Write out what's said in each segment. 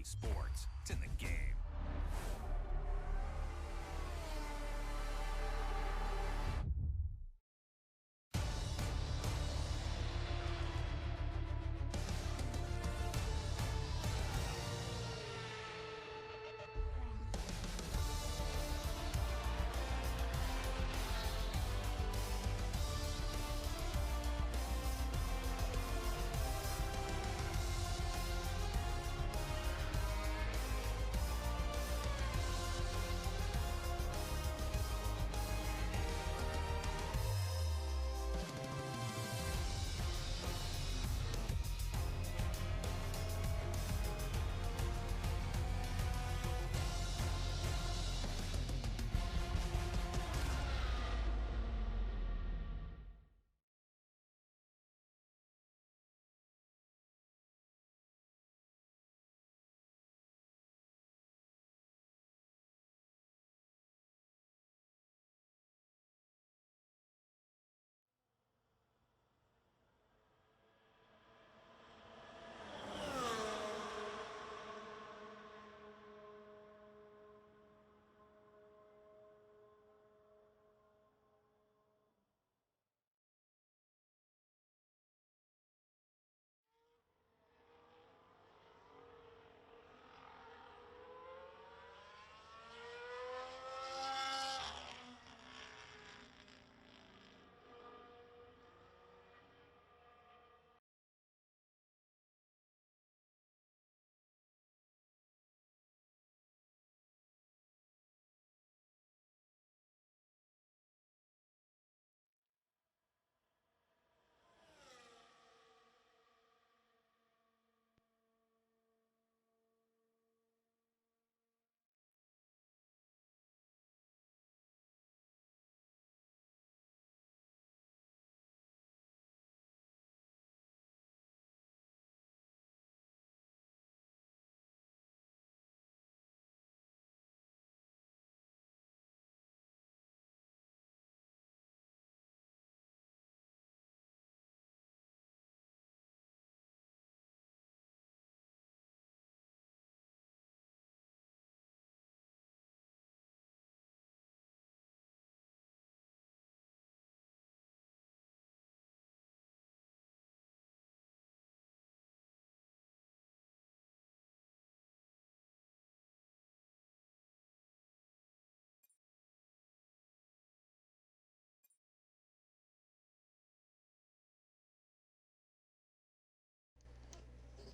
sports. It's in the game.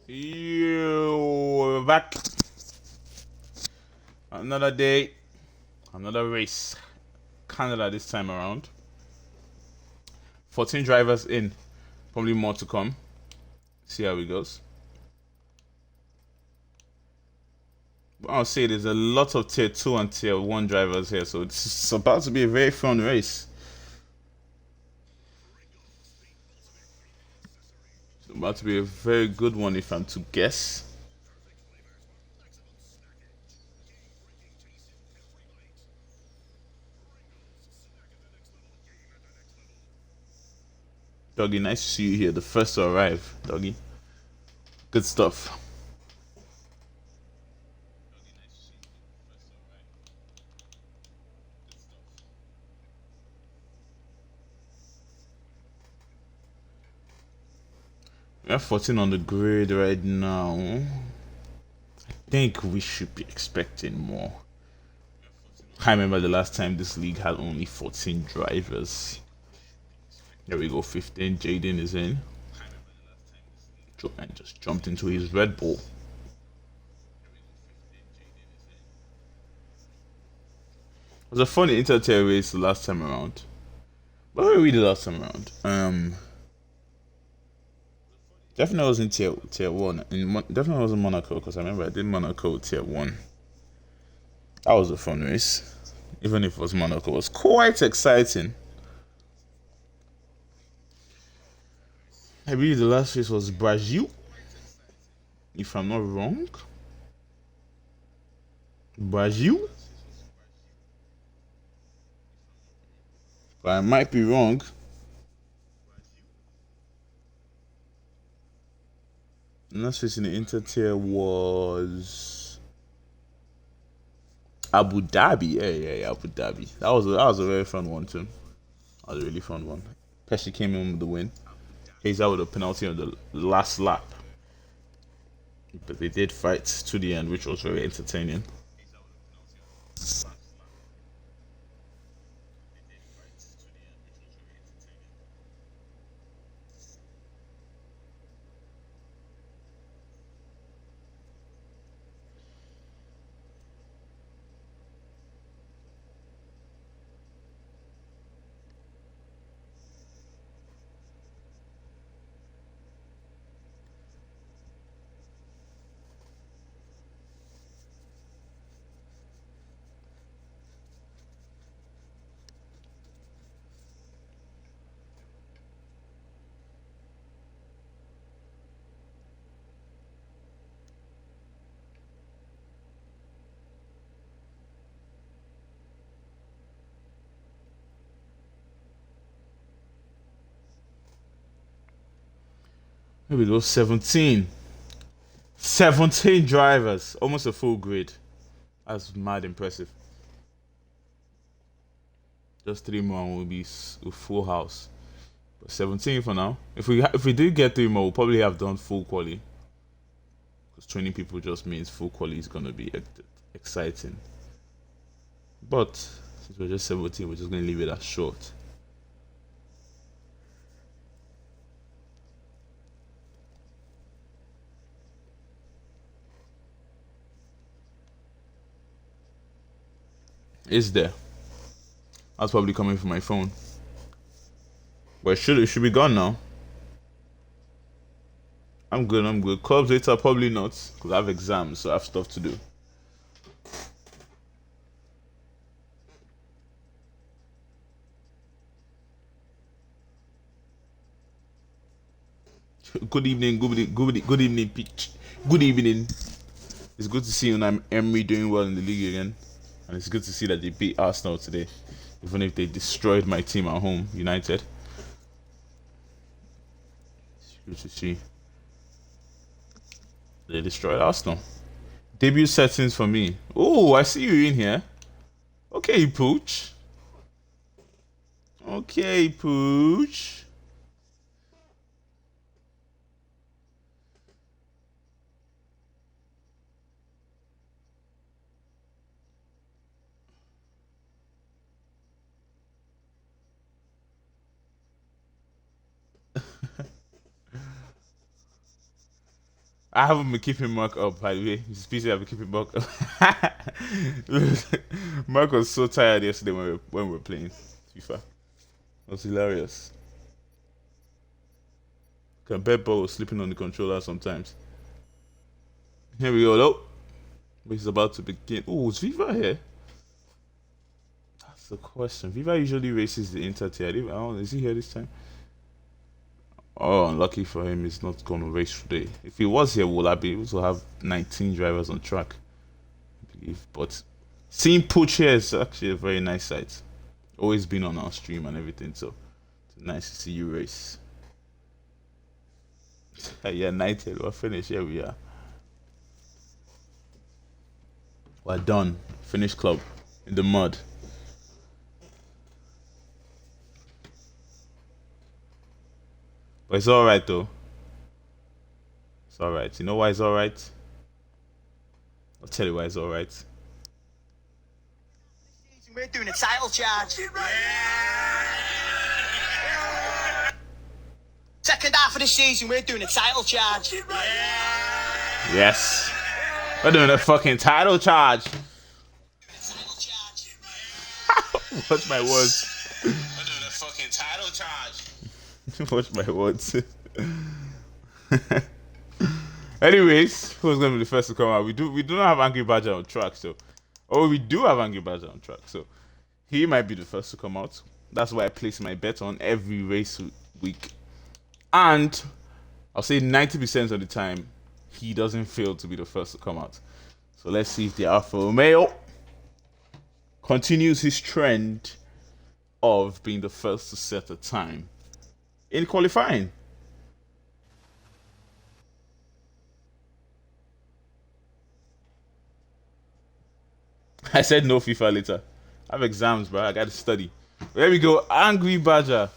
You back. Another day, another race. Canada this time around. 14 drivers in, probably more to come. See how it goes. But I'll say there's a lot of tier 2 and tier 1 drivers here, so it's about to be a very fun race. It's about to be a very good one if I'm to guess. Doggy, nice to see you here. The first to arrive, Doggy. Good stuff. We have 14 on the grid right now. I think we should be expecting more. I remember the last time this league had only 14 drivers. There we go, 15. Jaden is in. And just jumped into his Red Bull. It was a funny InterTier race the last time around. What were we the last time around? Definitely was in tier 1. Definitely was in Monaco because I remember I did Monaco tier 1. That was a fun race. Even if it was Monaco, it was quite exciting. I believe the last race was Brazil, if I'm not wrong. Brazil? But I might be wrong. Last race in the InterTier was Abu Dhabi. Yeah, Abu Dhabi. That was a very fun one too. That was a really fun one. Pesci came in with the win. Hazel with a penalty on the last lap, but they did fight to the end, which was very entertaining. Here we go, 17. 17 drivers, almost a full grid. That's mad impressive. Just 3 more and we'll be a full house. But 17 for now. If we do get 3 more, we'll probably have done full quali. Because 20 people just means full quali is gonna be exciting. But since we're just 17, we're just gonna leave it as short. Is there? That's probably coming from my phone. But it should be gone now. I'm good. Clubs later, probably not, because I have exams, so I have stuff to do. Good evening, good evening, Peach. Good evening. It's good to see you, Emery doing well in the league again. And it's good to see that they beat Arsenal today. Even if they destroyed my team at home, United. It's good to see. They destroyed Arsenal. Debut settings for me. Oh, I see you in here. Okay, Pooch. Okay, Pooch. I haven't been keeping Mark up, by the way. It's busy. I've been keeping Mark up. Mark was so tired yesterday when we were playing FIFA. It was hilarious. Can bet Bo was sleeping on the controller sometimes. Here we go, though. It's about to begin. Oh, is Viva here? That's the question. Viva usually races the InterTier. I don't know, is he here this time? Oh, unlucky for him, he's not going to race today. If he was here, would I be able to have 19 drivers on track? I believe. But seeing Pooch here is actually a very nice sight. Always been on our stream and everything, so it's nice to see you race. Yeah, United, we're finished. Here we are. We're done. Finished club in the mud. But it's alright though. It's alright. You know why it's alright? I'll tell you why it's alright. We're doing a title charge. Second half of the season, we're doing a title charge. Yes. We're doing a fucking title charge. Watch my words. We're doing a fucking title charge. Watch my words. Anyways, who's gonna be the first to come out? We do not have Angry Badger on track, so we do have Angry Badger on track, so he might be the first to come out. That's why I place my bet on every race week. And I'll say 90% of the time he doesn't fail to be the first to come out. So let's see if the Alfa Romeo continues his trend of being the first to set a time in qualifying. I said no FIFA later. I have exams, bro. I got to study. There we go. Angry Badger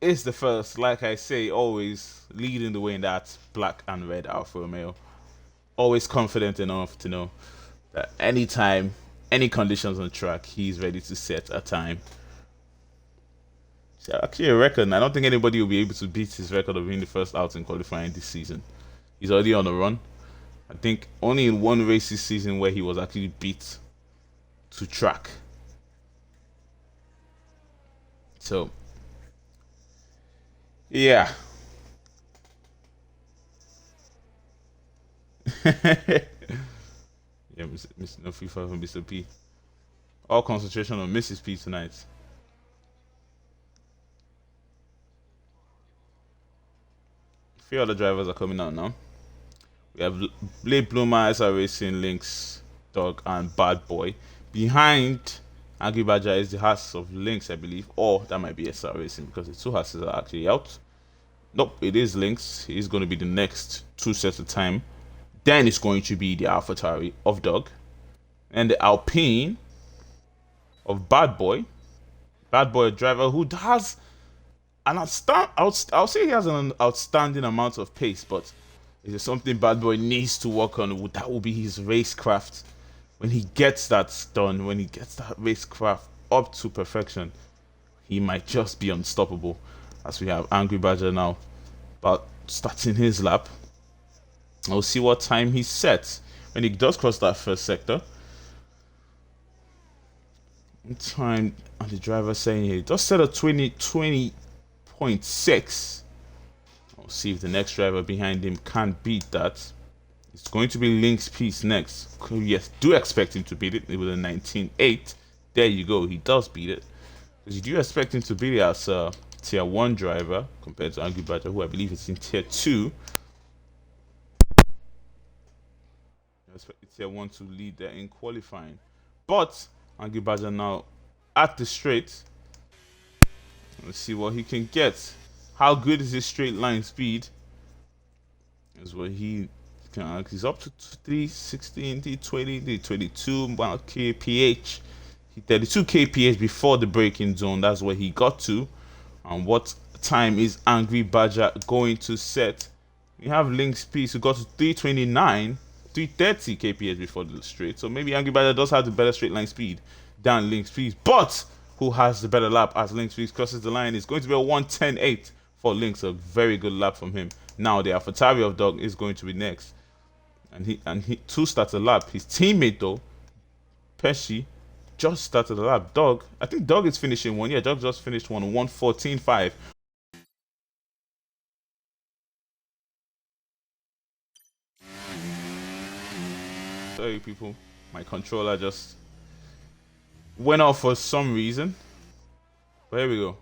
is the first. Like I say, always leading the way in that black and red Alfa Romeo. Always confident enough to know that anytime, any conditions on track, he's ready to set a time. It's actually a record, and I don't think anybody will be able to beat his record of being the first out in qualifying this season. He's already on a run. I think only in one race this season where he was actually beat to track. So, yeah. Yeah, no FIFA from Mr. P. All concentration on Mrs. P tonight. A few other drivers are coming out now. We have Blade Bloomer, SR Racing, Lynx, Dog, and Bad Boy. Behind Angry Badger is the Haas of Lynx, I believe. Or that might be SR Racing because the two Haas are actually out. Nope, it is Lynx. He's going to be the next 2 sets of time. Then it's going to be the AlphaTauri of Dog. And the Alpine of Bad Boy. Bad Boy, a driver who has an I'll say he has an outstanding amount of pace, but is something Bad Boy needs to work on. That will be his racecraft. When he gets that done, when he gets that racecraft up to perfection, he might just be unstoppable. As we have Angry Badger now, but starting his lap. We'll see what time he sets when he does cross that first sector. Time and the driver saying he does set a 20.6. We'll see if the next driver behind him can beat that. It's going to be Link's piece next. Yes, do expect him to beat it with a 19.8. There you go, he does beat it. Because you do expect him to beat it as a tier 1 driver compared to Angry Badger, who I believe is in tier 2. I expect tier 1 to lead there in qualifying. But Angry Badger now at the straight. Let's see what he can get. How good is his straight line speed? Is what he can. He's up to 316, 320, 322 kph. 32 kph before the braking zone. That's where he got to. And what time is Angry Badger going to set? We have Link's piece who got to 329, 330 kph before the straight. So maybe Angry Badger does have the better straight line speed than Link's piece. But who has the better lap as Link's piece crosses the line? It's going to be a 110.8 for Lynx. A very good lap from him. Now the AlphaTauri of Dog is going to be next. And he too starts a lap. His teammate though, Pesci, just started the lap. Dog, I think Dog is finishing one. Yeah, Dog just finished one 114.5. Sorry people, my controller just went off for some reason. But here we go.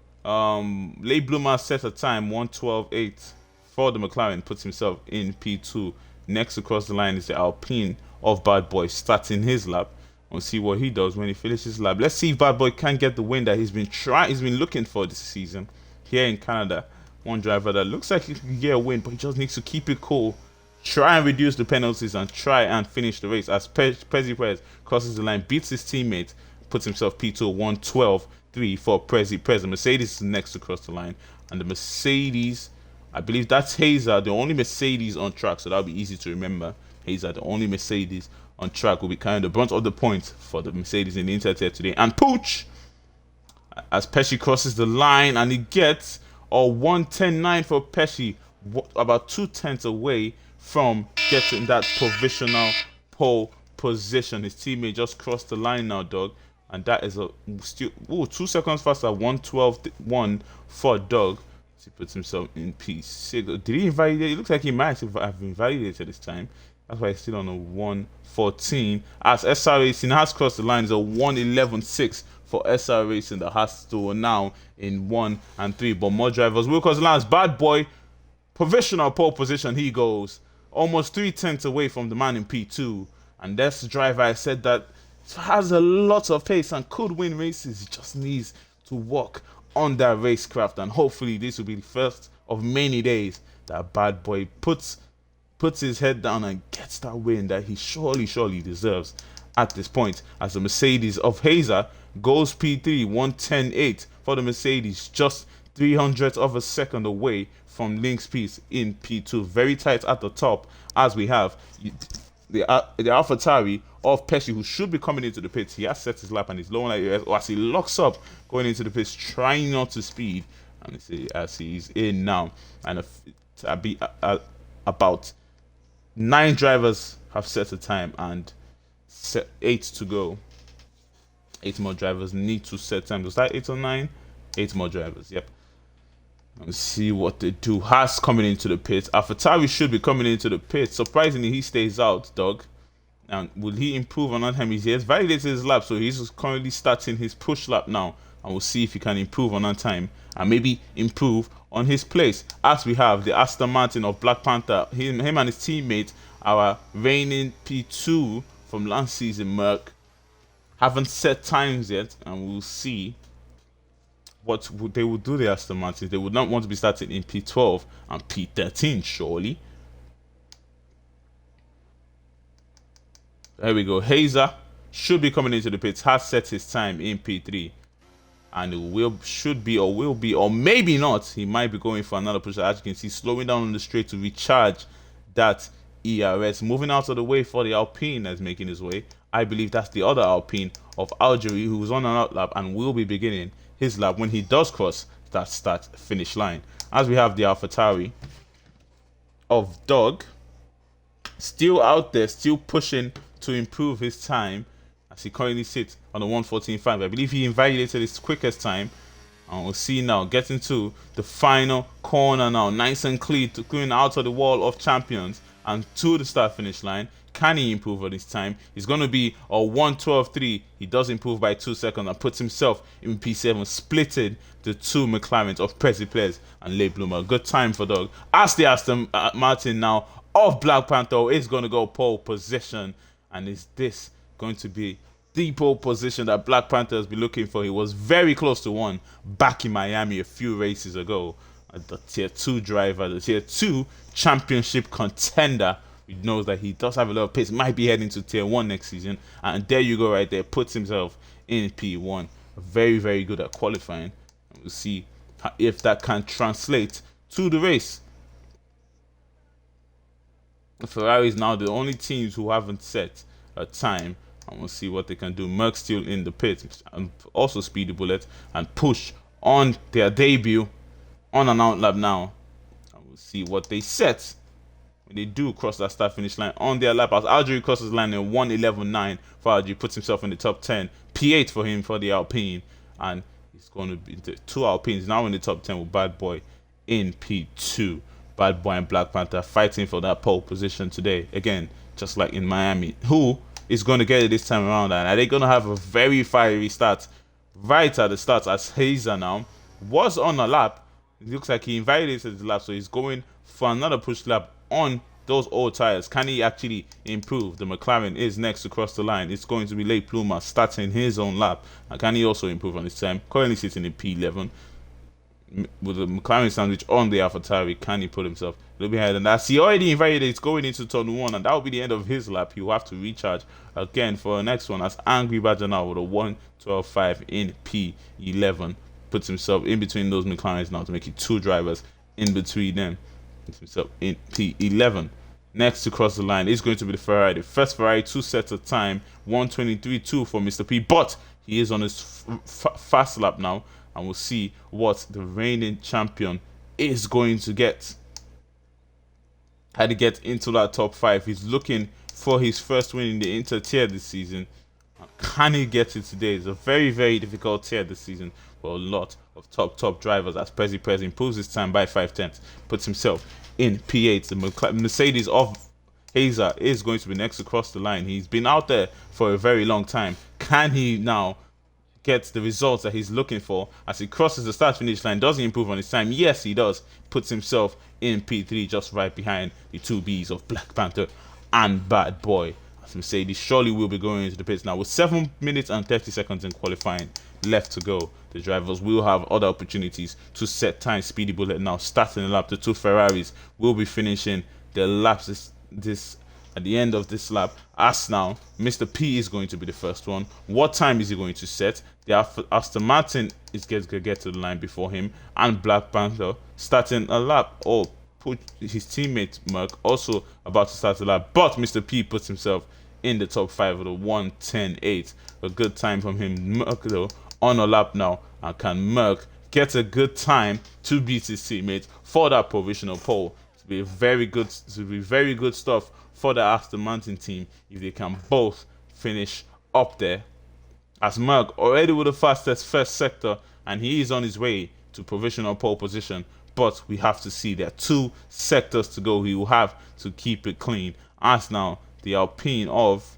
Late Bloomer set a time 112.8 for the McLaren, puts himself in P2. Next across the line is the Alpine of Bad Boy, starting his lap. We'll see what he does when he finishes his lap. Let's see if Bad Boy can get the win that he's been looking for this season here in Canada. One driver that looks like he can get a win, but he just needs to keep it cool. Try and reduce the penalties and try and finish the race as Perez crosses the line, beats his teammate, puts himself P2 112.3 for Perez. The Mercedes is next to cross the line, and the Mercedes, I believe that's Hazer, the only Mercedes on track, so that'll be easy to remember. Hazer, the only Mercedes on track, will be carrying the brunt of the points for the Mercedes in the InterTier today. And Pooch, as Pesci crosses the line, and he gets a 110.9 for Pesci, about 2/10 away from getting that provisional pole position. His teammate just crossed the line now, Dog, and that is a still 2 seconds faster. 112.1 for Dog. He puts himself in peace. Did he invalidate? It looks like he might have invalidated this time. That's why he's still on a 114. As SR Racing has crossed the line, is a 111.6 for SR Racing. That has to now in 1 and 3. But more drivers will cross the line. Bad Boy, provisional pole position. He goes almost 3/10 away from the man in P2. And that's the driver I said that has a lot of pace and could win races. He just needs to work on that racecraft, and hopefully this will be the first of many days that Bad Boy puts his head down and gets that win that he surely deserves at this point, as the Mercedes of Hazer goes P3 110.8 for the Mercedes, just 300ths of a second away from Link's piece in P2. Very tight at the top, as we have the AlphaTauri of Pesci, who should be coming into the pits. He has set his lap and he's low on as he locks up going into the pits, trying not to speed. And as he's in now, and about 9 drivers have set a time and 8 to go. 8 more drivers need to set time. Was that 8 or 9? 8 more drivers. Yep. Let's see what they do. Haas coming into the pits. AlphaTauri should be coming into the pits. Surprisingly, he stays out, dog. And will he improve on that time? He has validated his lap, so he's currently starting his push lap now. And we'll see if he can improve on that time and maybe improve on his place. As we have the Aston Martin of Black Panther, him and his teammate, our reigning P2 from last season, Merc, haven't set times yet, and we'll see what they will do. The Aston Martins, they would not want to be starting in P12 and P13, surely. There we go. Hazer should be coming into the pits, has set his time in P3, and it should be or maybe not. He might be going for another push. As you can see, slowing down on the straight to recharge that ERS. Moving out of the way for the Alpine that's making his way. I believe that's the other Alpine of Algeria, who's on an out lap and will be beginning his lap when he does cross that start-finish line. As we have the AlphaTauri of Dog still out there, still pushing to improve his time, as he currently sits on a 1:14.5. I believe he invalidated his quickest time. And we'll see now, getting to the final corner now, nice and clean, going out of the wall of champions and to the start-finish line. Can he improve on his time? He's going to be a 1:12.3. He does improve by 2 seconds and puts himself in P7, splitting the 2 McLarens of Prezi Ples and Le Bloomer. Good time for Dog. As the Aston Martin now of Black Panther is going to go pole position. And is this going to be the pole position that Black Panther has been looking for? He was very close to one back in Miami a few races ago. The Tier 2 driver, the Tier 2 championship contender. He knows that he does have a lot of pace. Might be heading to Tier 1 next season. And there you go right there. Puts himself in P1. Very, very good at qualifying. And we'll see if that can translate to the race. Ferrari is now the only teams who haven't set a time. And we'll see what they can do. Merck still in the pit. And also Speedy Bullet. And push on their debut on an out lap now. And we'll see what they set when they do cross that start-finish line on their lap. As Algeria crosses the line in 1:11.9 for Algeria, puts himself in the top 10. P8 for him for the Alpine. And he's going to be the 2 Alpines now in the top 10 with Bad Boy in P2. Bad Boy and Black Panther fighting for that pole position today. Again, just like in Miami. Who is going to get it this time around? And are they going to have a very fiery start right at the start, as Hazer now was on a lap? It looks like he invalidated the lap, so he's going for another push lap on those old tires. Can he actually improve? The McLaren is next to cross the line. It's going to be Le Pluma starting his own lap. And can he also improve on his time? Currently sitting in P11. With the McLaren sandwich on the AlphaTauri, can he put himself a little bit higher than that? He already invalidated going into turn 1, and that will be the end of his lap. He will have to recharge again for the next one, as Angry Badger now with a 1:12.5 in P11 puts himself in between those McLarens now to make it 2 drivers in between them. Puts himself in P11. Next to cross the line is going to be the Ferrari. The first Ferrari to set a time, 1:23.2 for Mr. P, but he is on his fast lap now. And we'll see what the reigning champion is going to get. How to get into that top 5. He's looking for his first win in the InterTier this season. Can he get it today? It's a very, very difficult tier this season for a lot of top drivers. As Prezi improves his time by 5/10, puts himself in P8. The Mercedes of Hazer is going to be next across the line. He's been out there for a very long time. Can he now gets the results that he's looking for as he crosses the start-finish line? Does he improve on his time? Yes, he does. Puts himself in P3, just right behind the 2 Bs of Black Panther and Bad Boy. As Mercedes surely will be going into the pits now with 7 minutes and 30 seconds in qualifying left to go. The drivers will have other opportunities to set time. Speedy Bullet now starting the lap. The 2 Ferraris will be finishing their laps this at the end of this lap. As now, Mr. P is going to be the first one. What time is he going to set? The Aston Martin is going to get to the line before him, and Black Panther starting a lap. Oh, put his teammate Merc also about to start the lap, but Mr. P puts himself in the top 5 with a 1:10.8. A good time from him. Merc though on a lap now, and can Merc get a good time to beat his teammate for that provisional pole? To be very good stuff for the Aston Martin team if they can both finish up there. As Merc already with the fastest first sector, and he is on his way to provisional pole position. But we have to see there are 2 sectors to go. He will have to keep it clean. As now the Alpine of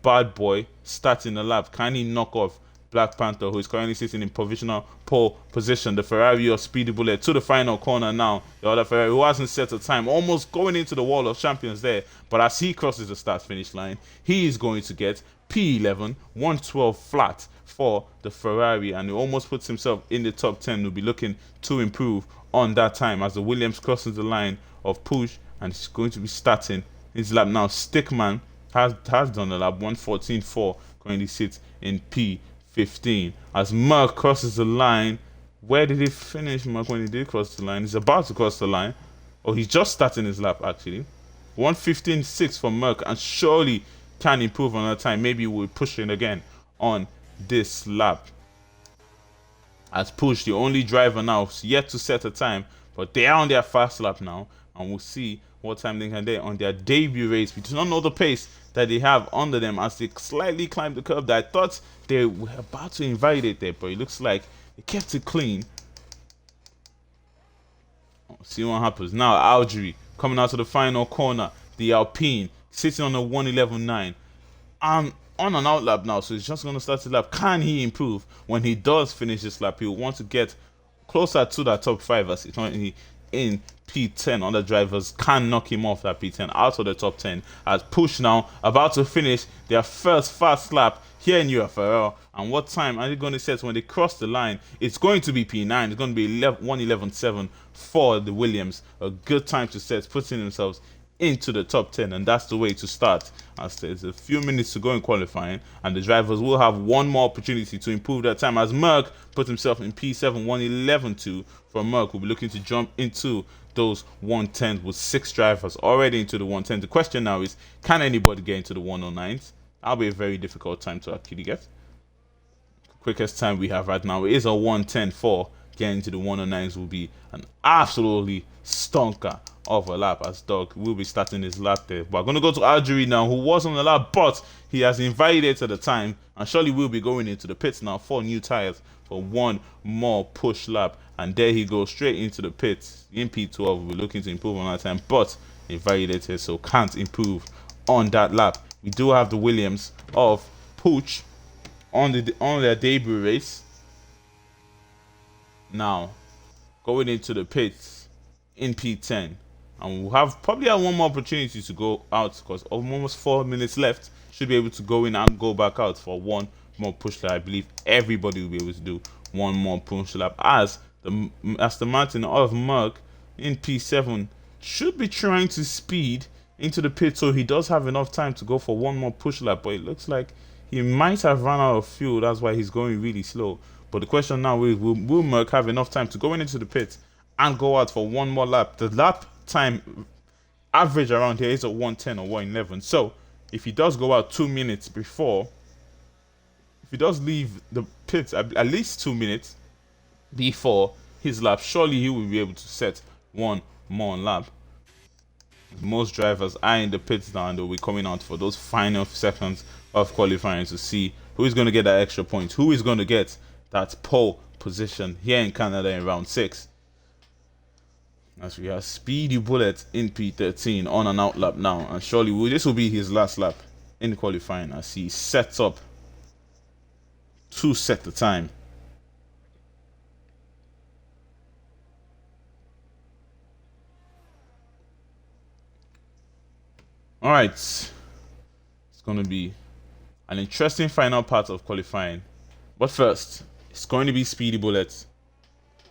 Bad Boy starting the lap. Can he knock off Black Panther, who is currently sitting in provisional pole position? The Ferrari of Speedy Bullet to the final corner now. The other Ferrari, who hasn't set a time, almost going into the wall of champions there. But as he crosses the start-finish line, he is going to get P11, 112 flat for the Ferrari, and he almost puts himself in the top 10. Will be looking to improve on that time as the Williams crosses the line of push, and he's going to be starting his lap now. Stickman has done the lap, 114.4, currently sits in P15 as Merc crosses the line. Where did he finish, Merc, when he did cross the line? He's about to cross the line. Oh, he's just starting his lap actually. 1:15.6 for Merc, and surely can improve on that time. Maybe we'll push it again on this lap. As Push, the only driver now yet to set a time, but they are on their fast lap now, and we'll see what time they can do on their debut race. We do not know the pace that they have under them as they slightly climb the curve that I thought they were about to invalidate there, but it looks like they kept it clean. See what happens now. Algeria coming out to the final corner. The Alpine sitting on a 1:11.9. On an out lap now, so he's just going to start the lap. Can he improve? When he does finish this lap, he'll want to get closer to that top 5 as he's currently in P10. Other drivers can knock him off that P10 out of the top 10. As Push now about to finish their first fast lap here in UFRL. And what time are they going to set when they cross the line? It's going to be P9. It's going to be 1:11.7 for the Williams. A good time to set, putting themselves into the top 10, and that's the way to start. As there's a few minutes to go in qualifying, and the drivers will have one more opportunity to improve their time. As Merc put himself in P7, 1:11.2 for Merc, will be looking to jump into those 110s with 6 drivers already into the 110. The question now is, can anybody get into the 109s? That'll be a very difficult time to actually get. The quickest time we have right now is a 1:10.4. Getting to the 109s will be an absolutely stonker of a lap, as Doug will be starting his lap there. But I'm going to go to Algeria now, who was on the lap, but he has invalidated the time, and surely will be going into the pits now for new tires for one more push lap. And there he goes straight into the pits in P12. We're looking to improve on that time, but invalidated, so can't improve on that lap. We do have the Williams of Pooch on their debut race now, going into the pits in P10, and we'll have probably one more opportunity to go out because almost 4 minutes left. Should be able to go in and go back out for one more push lap. I believe everybody will be able to do one more push lap, as the Aston Martin of Merc in P7 should be trying to speed into the pit, so he does have enough time to go for one more push lap, but it looks like he might have run out of fuel. That's why he's going really slow. But the question now is, will Merc have enough time to go into the pit and go out for one more lap? The lap time average around here is a 1:10 or 1:11. So if he does go out 2 minutes before, if he does leave the pit at least 2 minutes before his lap, surely he will be able to set one more lap. Most drivers are in the pits now, and they'll be coming out for those final seconds of qualifying to see who is going to get that extra point, who is going to get that pole position here in Canada in round 6. As we have Speedy Bullet in P13 on an out lap now, and surely this will be his last lap in qualifying as he sets up to set the time. Alright, it's going to be an interesting final part of qualifying, but first it's going to be Speedy Bullet,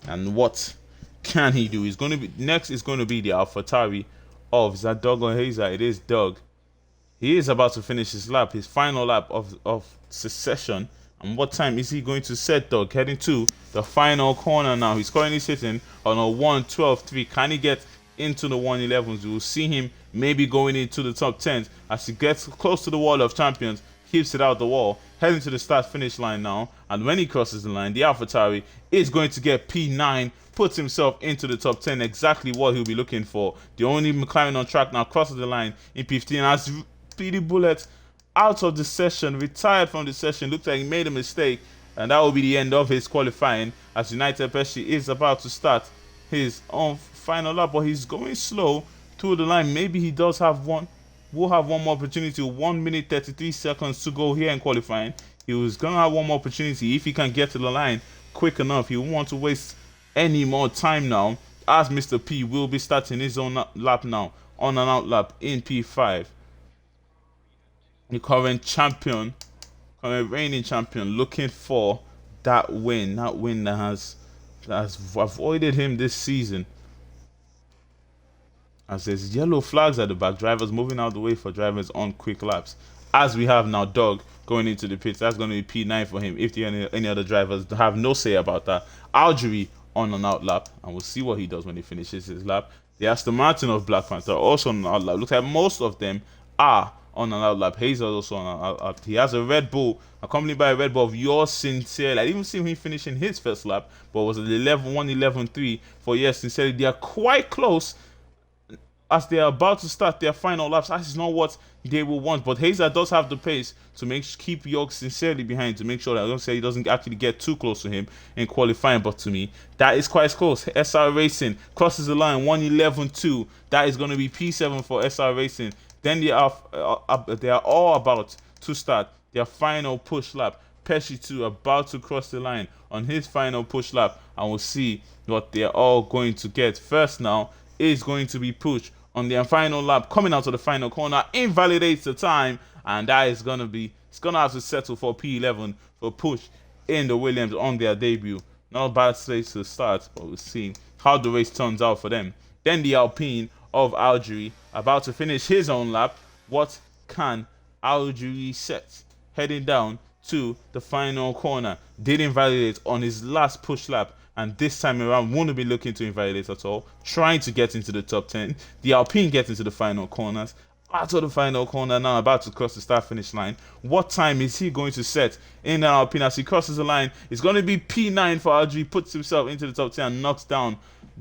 and what can he do? He's going to be next is going to be the AlphaTauri of, is that Doug or Hazer? It is Doug. He is about to finish his lap, his final lap of succession. And what time is he going to set, Doug? Heading to the final corner now. He's currently sitting on a 1:12.3. Can he get into the 1:11s? We will see him maybe going into the top 10 as he gets close to the wall of champions, keeps it out the wall, heading to the start finish line now. And when he crosses the line, the AlphaTauri is going to get P9, puts himself into the top 10, exactly what he'll be looking for. The only McLaren on track now crosses the line in P15 as Speedy Bullet out of the session, retired from the session. Looks like he made a mistake, and that will be the end of his qualifying as United Pesci is about to start his own final lap, but he's going slow through the line. Maybe he does have one. We'll have one more opportunity. 1 minute 33 seconds to go here in qualifying. He was gonna have one more opportunity if he can get to the line quick enough. He won't want to waste any more time now, as Mr. P will be starting his own lap now, on and out lap in P5. The current champion, current reigning champion, looking for that win that has avoided him this season. As there's yellow flags at the back, drivers moving out the way for drivers on quick laps. As we have now Doug going into the pits, that's going to be P9 for him. If any other drivers have no say about that, Algerie on an out lap, and we'll see what he does when he finishes his lap. The Aston Martin of Black Panther also on an out lap. Looks like most of them are on an out lap. Hazel also on an out lap. He has a Red Bull, accompanied by a Red Bull of Yours Sincerely. I didn't even see him finishing his first lap, but it was an 1:11.3 for Yours Sincerely. They are quite close as they are about to start their final laps. That is not what they will want, but Hazer does have the pace to keep York Sincerely behind, to make sure that, I don't say, he doesn't actually get too close to him in qualifying. But to me, that is quite close. SR Racing crosses the line 1:11.2. That is going to be P7 for SR Racing. Then they are all about to start their final push lap. Pesci too about to cross the line on his final push lap, and we'll see what they're all going to get. First now is going to be Push on their final lap, coming out of the final corner, invalidates the time, and that is gonna have to settle for P11 for Push in the Williams on their debut. Not a bad place to start, but we'll see how the race turns out for them. Then the Alpine of Algerie about to finish his own lap. What can Algerie set? Heading down to the final corner, did invalidate on his last push lap, and this time around won't be looking to invalidate at all, trying to get into the top 10. The Alpine gets into the final corners, out of the final corner now, about to cross the start finish line. What time is he going to set in the Alpine as he crosses the line? It's going to be P9 for Algerie, puts himself into the top 10 and knocks down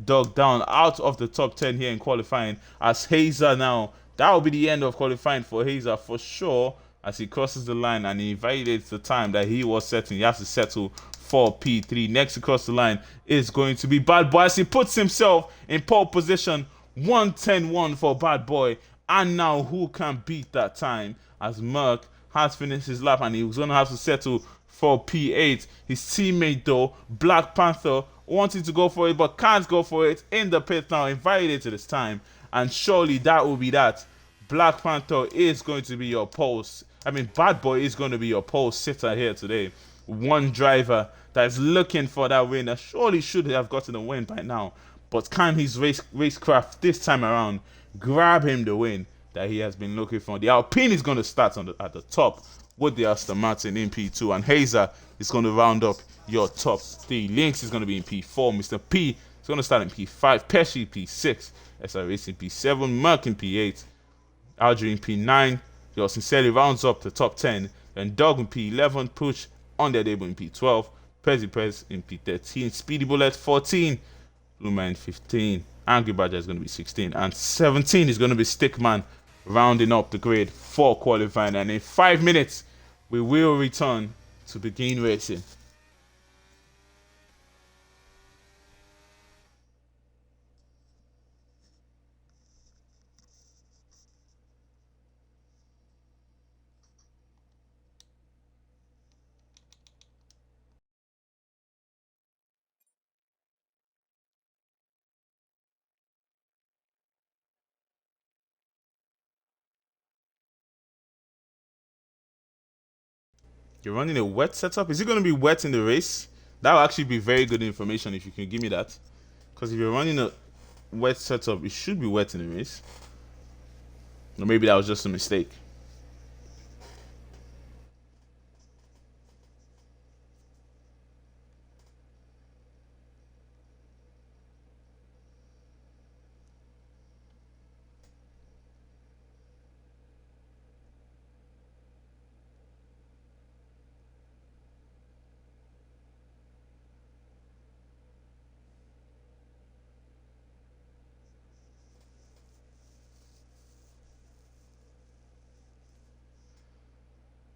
Doug down out of the top 10 here in qualifying. As Hazer now, that will be the end of qualifying for Hazer for sure, as he crosses the line and he invalidates the time that he was setting. He has to settle for P3. Next across the line is going to be Bad Boy as he puts himself in pole position. 1:10.1 for Bad Boy. And now who can beat that time, as Merck has finished his lap and he was going to have to settle for P8. His teammate though, Black Panther, wanting to go for it but can't go for it in the pit now, invalidated his time, and surely that will be that. Black Panther is going to be your Bad Boy is going to be your pole sitter here today. One driver that is looking for that win, that surely should have gotten a win by now, but can his racecraft this time around grab him the win that he has been looking for? The Alpine is going to start at the top with the Aston Martin in P2, and Hazer is going to round up your top 3. Lynx is going to be in P4. Mr. P is going to start in P5. Pesci P6. SR Racing P7. Merck in P8. Algerie in P9. Your Sincerely rounds up the top 10. Then Dog in P11. Push on their debut in P12. Prez in P13. Speedy Bullet 14. Luma in 15. Angry Badger is going to be 16. And 17 is going to be Stickman, rounding up the grid for qualifying. And in 5 minutes, we will return to begin racing. You're running a wet setup? Is it going to be wet in the race? That will actually be very good information if you can give me that. Because if you're running a wet setup, it should be wet in the race. Or maybe that was just a mistake.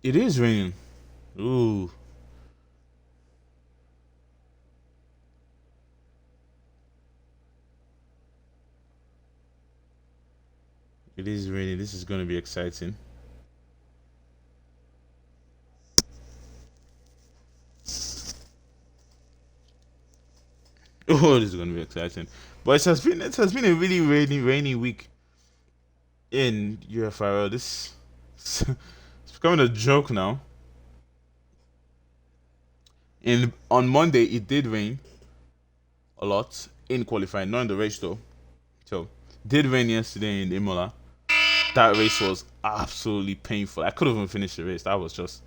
It is raining. Ooh. It is raining. This is going to be exciting. Oh, this is going to be exciting. But it has been a really rainy week in UFRL. This it's becoming a joke now. In on Monday it did rain a lot in qualifying, not in the race though. So did rain yesterday in Imola. That race was absolutely painful. I couldn't even finish the race. That was just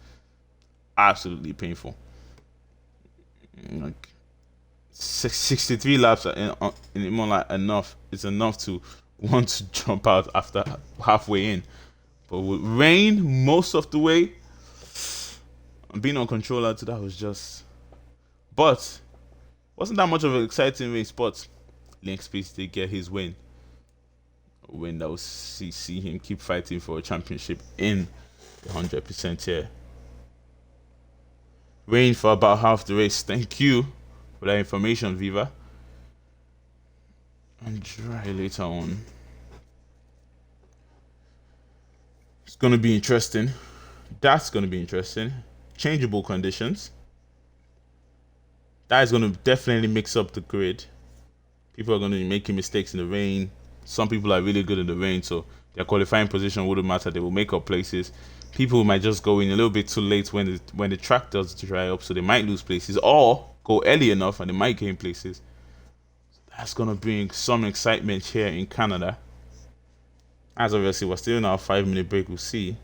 absolutely painful. Like 63 laps in Imola enough. It's enough to want to jump out after halfway in. But with rain most of the way, being on controller to that was just. But wasn't that much of an exciting race. But Link Space did get his win. A win that will see him keep fighting for a championship in the 100% tier. Rain for about half the race. Thank you for that information, Viva. And dry later on. It's gonna be interesting. That's gonna be interesting. Changeable conditions. That is gonna definitely mix up the grid. People are gonna be making mistakes in the rain. Some people are really good in the rain, so their qualifying position wouldn't matter. They will make up places. People might just go in a little bit too late when the track does dry up, so they might lose places, or go early enough and they might gain places. That's gonna bring some excitement here in Canada. As obviously we're still in our 5 minute break, we'll see.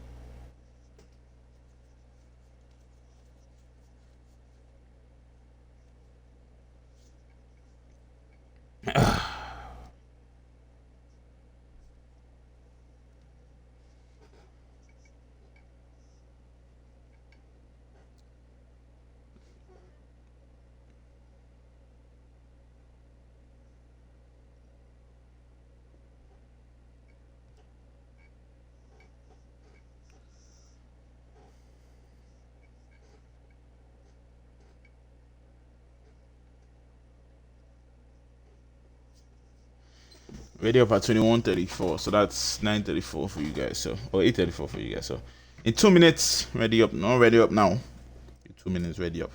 Ready up at 21:34, so that's 9:34 for you guys, so or 8:34 for you guys. So in 2 minutes, ready up, not ready up now. In 2 minutes, ready up,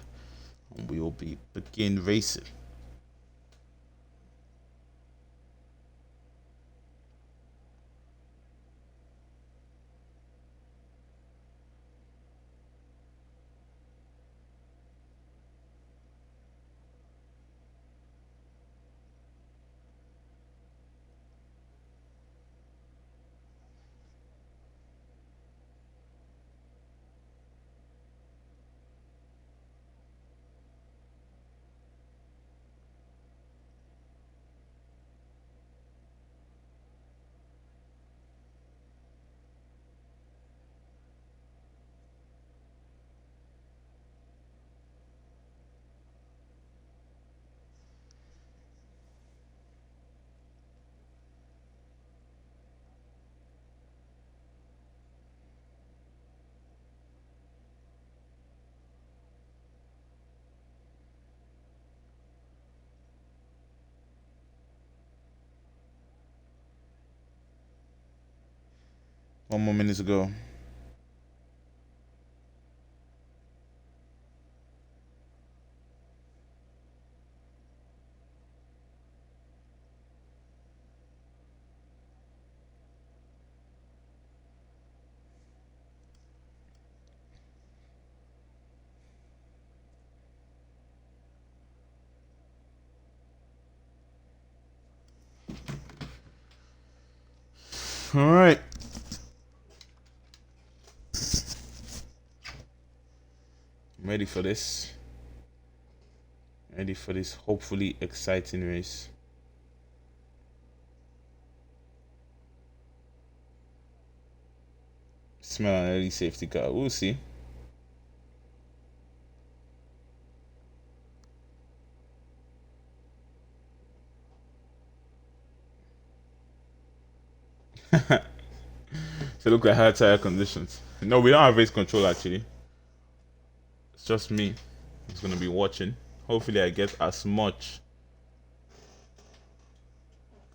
and we will be begin racing. One more minute to go. All right. ready for this. Ready for this hopefully exciting race. Smell an early safety car. We'll see. So look at hard tire conditions. No, we don't have race control actually. It's just me who's gonna be watching. Hopefully I get as much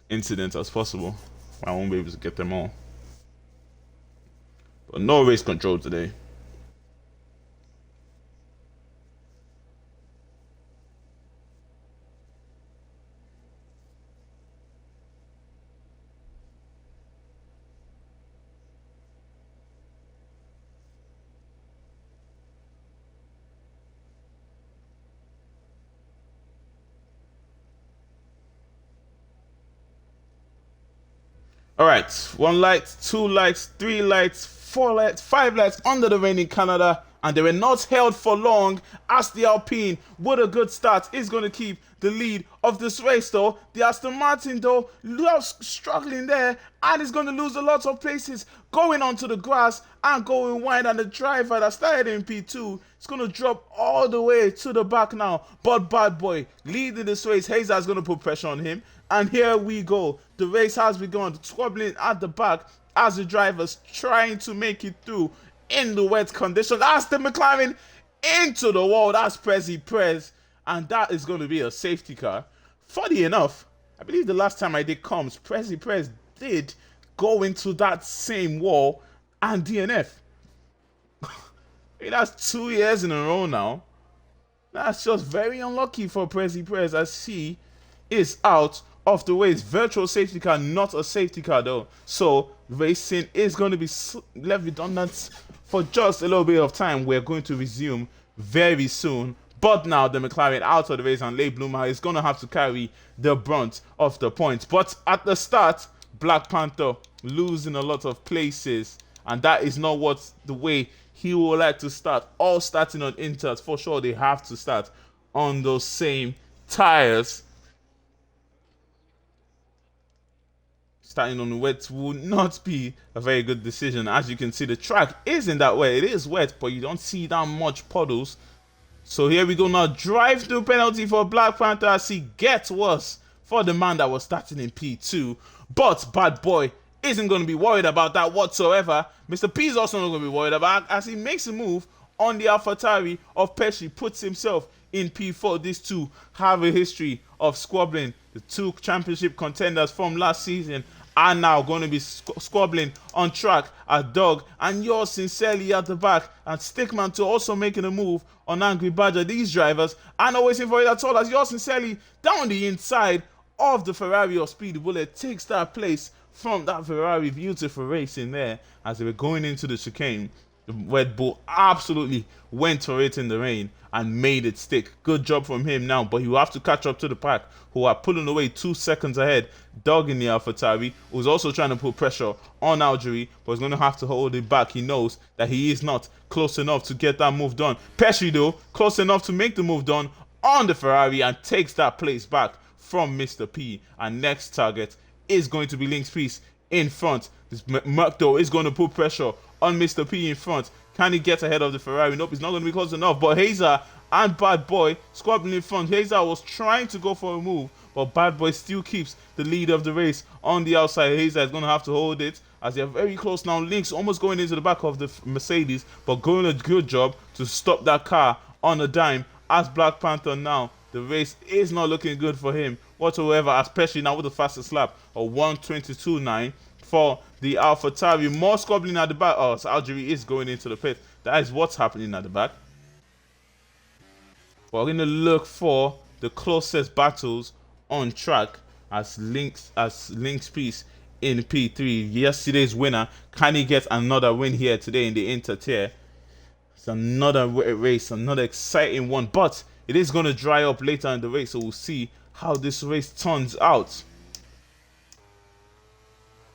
incidents as possible. I won't be able to get them all. But no race control today. All right, 1 light, 2 lights, 3 lights, 4 lights, 5 lights under the rain in Canada, and they were not held for long as the Alpine, with a good start, is going to keep the lead of this race though. The Aston Martin though, struggling there, and is going to lose a lot of places going onto the grass and going wide, and the driver that started in P2 is going to drop all the way to the back now. But Bad Boy leading this race, Hazer is going to put pressure on him. And here we go. The race has begun, squabbling at the back as the drivers trying to make it through in the wet conditions. As the McLaren into the wall, that's Prez. And that is going to be a safety car. Funny enough, I believe the last time I did comms, Prez did go into that same wall and DNF. That's 2 years in a row now. That's just very unlucky for Prez as he is out of the way. It's virtual safety car, not a safety car though. So racing is going to be left redundant for just a little bit of time. We're going to resume very soon. But now the McLaren out of the race, and Leigh Bloomer is going to have to carry the brunt of the points. But at the start, Black Panther losing a lot of places, and that is not what the way he would like to start. All starting on Inters, for sure they have to start on those same tires. Starting on the wet would not be a very good decision. As you can see, the track isn't that wet. It is wet, but you don't see that much puddles. So here we go now. Drive through penalty for Black Panther as he gets worse for the man that was starting in P2. But Bad Boy isn't going to be worried about that whatsoever. Mr. P is also not going to be worried about as he makes a move on the AlphaTauri of Pesci, puts himself in P4. These two have a history of squabbling. The two championship contenders from last season are now going to be squabbling on track at Dog and yours sincerely at the back, and Stickman to also making a move on Angry Badger. These drivers are not waiting for it at all as yours sincerely down the inside of the Ferrari of Speed Bullet takes that place from that Ferrari. Beautiful racing there as they were going into the chicane. The Red Bull absolutely went for it in the rain and made it stick. Good job from him now, but he will have to catch up to the pack, who are pulling away 2 seconds ahead. Dog in the AlphaTauri, who's also trying to put pressure on Algerie, but is going to have to hold it back. He knows that he is not close enough to get that move done. Pesci, though, close enough to make the move done on the Ferrari and takes that place back from Mr. P. And next target is going to be Link's Piece in front. This Merc, though, is going to put pressure on Mr. P in front. Can he get ahead of the Ferrari? Nope, it's not going to be close enough. But Hazer and Bad Boy squabbling in front. Hazer was trying to go for a move, but Bad Boy still keeps the lead of the race on the outside. Hazer is going to have to hold it as they're very close now. Link's almost going into the back of the Mercedes, but doing a good job to stop that car on a dime. As Black Panther now, the race is not looking good for him whatsoever, especially now with the fastest lap of 1:22.9 for the AlphaTauri. More squabbling at the back. Oh, so Algerie is going into the pit. That is what's happening at the back. We're going to look for the closest battles on track as Link's Piece in P3. Yesterday's winner. Can he get another win here today in the InterTier? It's another race, another exciting one, but it is going to dry up later in the race, so we'll see how this race turns out.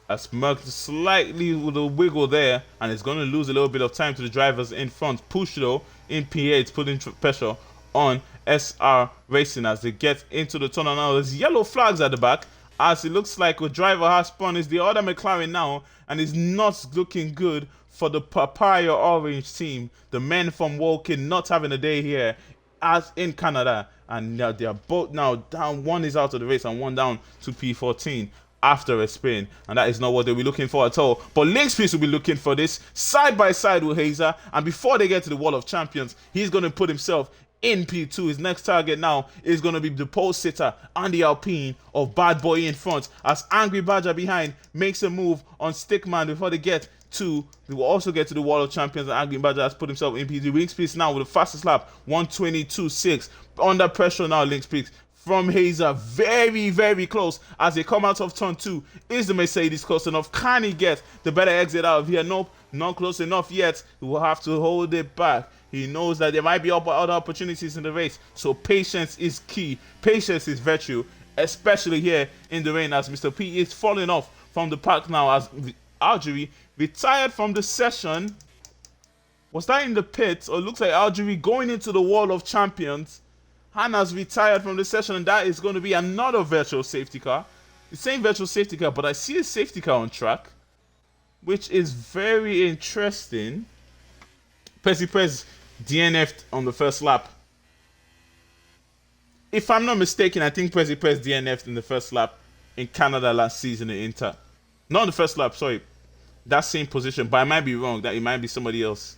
As Merc slightly with a wiggle there, and it's going to lose a little bit of time to the drivers in front. Push though in P8, putting pressure on SR Racing as they get into the tunnel now. There's yellow flags at the back as it looks like a driver has spun. Is the other McLaren now, and it's not looking good for the Papaya Orange team. The men from Woking not having a day here as in Canada, and now they are both now down. One is out of the race and one down to P14 after a spin, and that is not what they'll be looking for at all. But Lynxpeace will be looking for this side by side with Hazer, and before they get to the Wall of Champions, he's going to put himself in P2. His next target now is going to be the pole sitter and the Alpine of Bad Boy in front, as Angry Badger behind makes a move on Stickman before they get to, they will also get to the Wall of Champions, and Angry Badger has put himself in P3. Lynxpeace now with the fastest lap, 1:22.6. Under pressure now, Lynxpeace from Hazer, very, very close as they come out of turn 2. Is the Mercedes close enough? Can he get the better exit out of here? Nope, not close enough yet. He will have to hold it back. He knows that there might be other opportunities in the race, so patience is key. Patience is virtue, especially here in the rain, as Mr. P is falling off from the pack now as Algerie retired from the session. Was that in the pits, or looks like Algerie going into the Wall of Champions? Hannah's retired from the session, and that is going to be another virtual safety car. The same virtual safety car, but I see a safety car on track, which is very interesting. Pez DNF'd on the first lap. If I'm not mistaken, I think Pez DNF'd in the first lap in Canada last season in Inter. Not on the first lap, sorry. That same position, but I might be wrong. That it might be somebody else.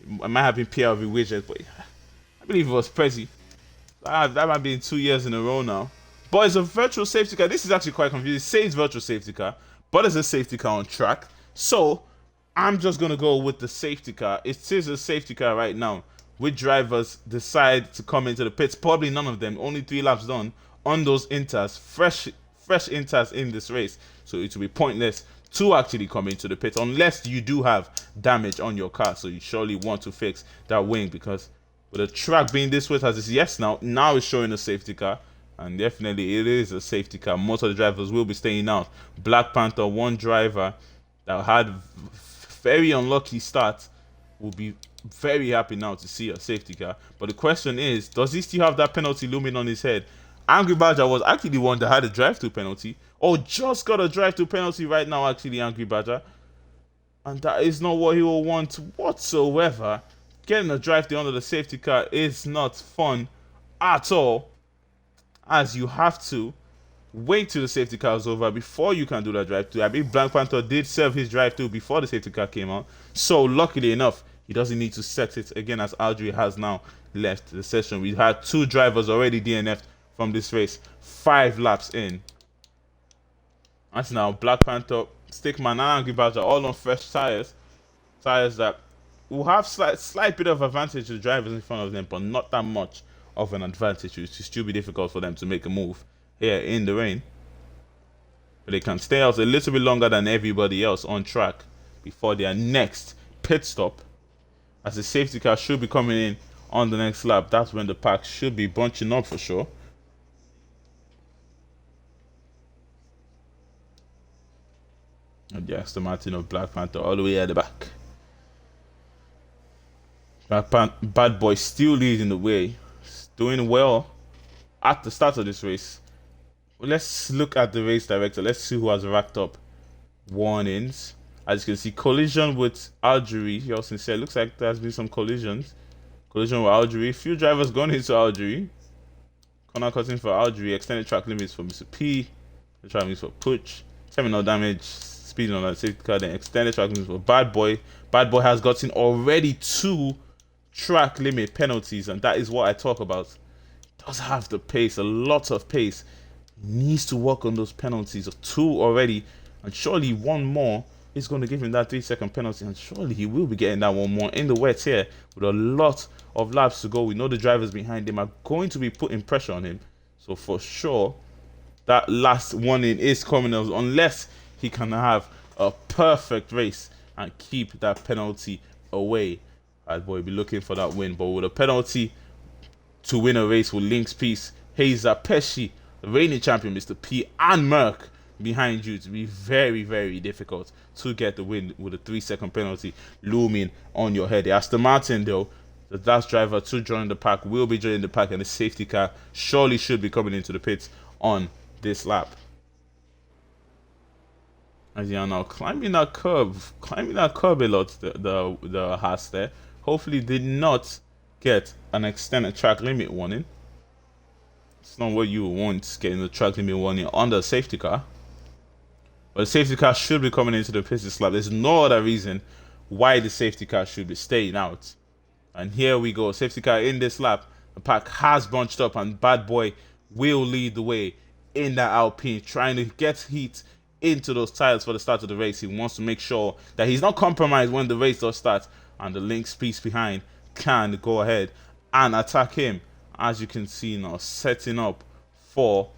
It might have been PRV Widget, but I believe it was Prezi. That might be in 2 years in a row now. But it's a virtual safety car. This is actually quite confusing. It says virtual safety car, but it's a safety car on track. So I'm just going to go with the safety car. It is a safety car right now. Which drivers decide to come into the pits? Probably none of them. Only 3 laps done on those inters. Fresh inters in this race. So it will be pointless to actually come into the pits unless you do have damage on your car. So you surely want to fix that wing, because with the track being this way as it's now it's showing a safety car, and definitely it is a safety car. Most of the drivers will be staying out. Black Panther, one driver that had very unlucky start, will be very happy now to see a safety car. But the question is, does he still have that penalty looming on his head? Angry Badger was actually the one that had a drive-through penalty, or just got a drive-through penalty right now, actually, Angry Badger. And that is not what he will want whatsoever. Getting a drive-through under the safety car is not fun at all, as you have to wait till the safety car is over before you can do that drive-through. I believe Black Panther did serve his drive-through before the safety car came out, so luckily enough, he doesn't need to set it again, as Algerie has now left the session. We had 2 drivers already DNF'd from this race, 5 laps in. That's now Black Panther, Stickman, and Angry Badger all on fresh tires that will have slight bit of advantage to the drivers in front of them, but not that much of an advantage. It will still be difficult for them to make a move here in the rain. But they can stay out a little bit longer than everybody else on track before their next pit stop, as the safety car should be coming in on the next lap. That's when the pack should be bunching up for sure. And the Aston Martin of Black Panther all the way at the back. Bad Boy still leading the way. Doing well at the start of this race. Well, let's look at the race director. Let's see who has racked up warnings. As you can see, collision with Algerie. He also said, looks like there has been some collisions. Collision with Algerie. Few drivers gone into Algerie. Corner cutting for Algerie. Extended track limits for Mr. P. The track limits for Puch. 7 damage. Speeding on that safety car. Then extended track limits for Bad Boy. Bad Boy has gotten already 2 track limit penalties, and that is what I talk about. Does have the pace, a lot of pace. Needs to work on those penalties of 2 already, and surely 1 more is going to give him that 3-second penalty, and surely he will be getting that 1 more in the wet here with a lot of laps to go. We know the drivers behind him are going to be putting pressure on him, so for sure that last warning is coming, unless he can have a perfect race and keep that penalty away. Bad Boy be looking for that win, but with a penalty to win a race with Lynxpeace, Hazer, Pesci, the reigning champion Mr. P, and Merck behind you, to be very, very difficult to get the win with a 3-second penalty looming on your head. The Aston Martin, though, The last driver to join the pack will be joining the pack, and the safety car surely should be coming into the pits on this lap. As you are now climbing that curve a lot, the Haas there. Hopefully did not get an extended track limit warning. It's not what you want, getting the track limit warning on the safety car. But the safety car should be coming into the pits this lap. There's no other reason why the safety car should be staying out. And here we go, safety car in this lap. The pack has bunched up, and Bad Boy will lead the way in that Alpine, trying to get heat into those tires for the start of the race. He wants to make sure that he's not compromised when the race does start, and the Lynx piece behind can go ahead and attack him. As you can see now, setting up for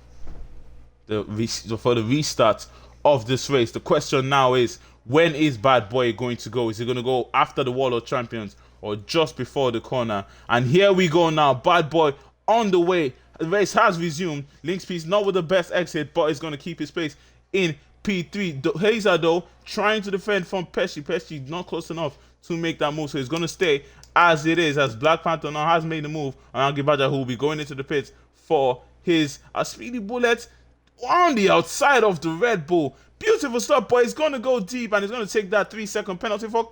the restart of this race. The question now is, when is Bad Boy going to go? Is he going to go after the Wall of Champions or just before the corner? And here we go now, Bad Boy on the way. The race has resumed. Lynx piece not with the best exit, but is going to keep his pace in P3. Hazer though trying to defend from Pesci. Pesci not close enough to make that move, so he's going to stay as it is, as Black Panther now has made the move, and Agibaja, who will be going into the pits for his speedy bullet on the outside of the Red Bull. Beautiful stuff, but he's going to go deep, and he's going to take that 3-second penalty for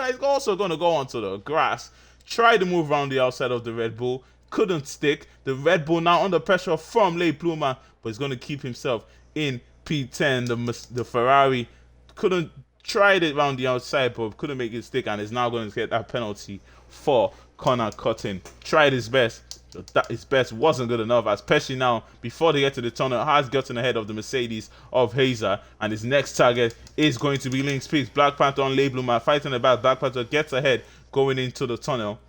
he's also going to go onto the grass. Try to move around the outside of the Red Bull, couldn't stick. The Red Bull now under pressure from Le Pluma, but he's going to keep himself in P10. The Ferrari couldn't tried it around the outside, but couldn't make it stick, and is now going to get that penalty for corner cutting. Tried his best, but that his best wasn't good enough, as Pesci now, before they get to the tunnel, has gotten ahead of the Mercedes of Hazer, and his next target is going to be Lynx Peaks. Black Panther on Labeluma fighting about. Black Panther gets ahead going into the tunnel.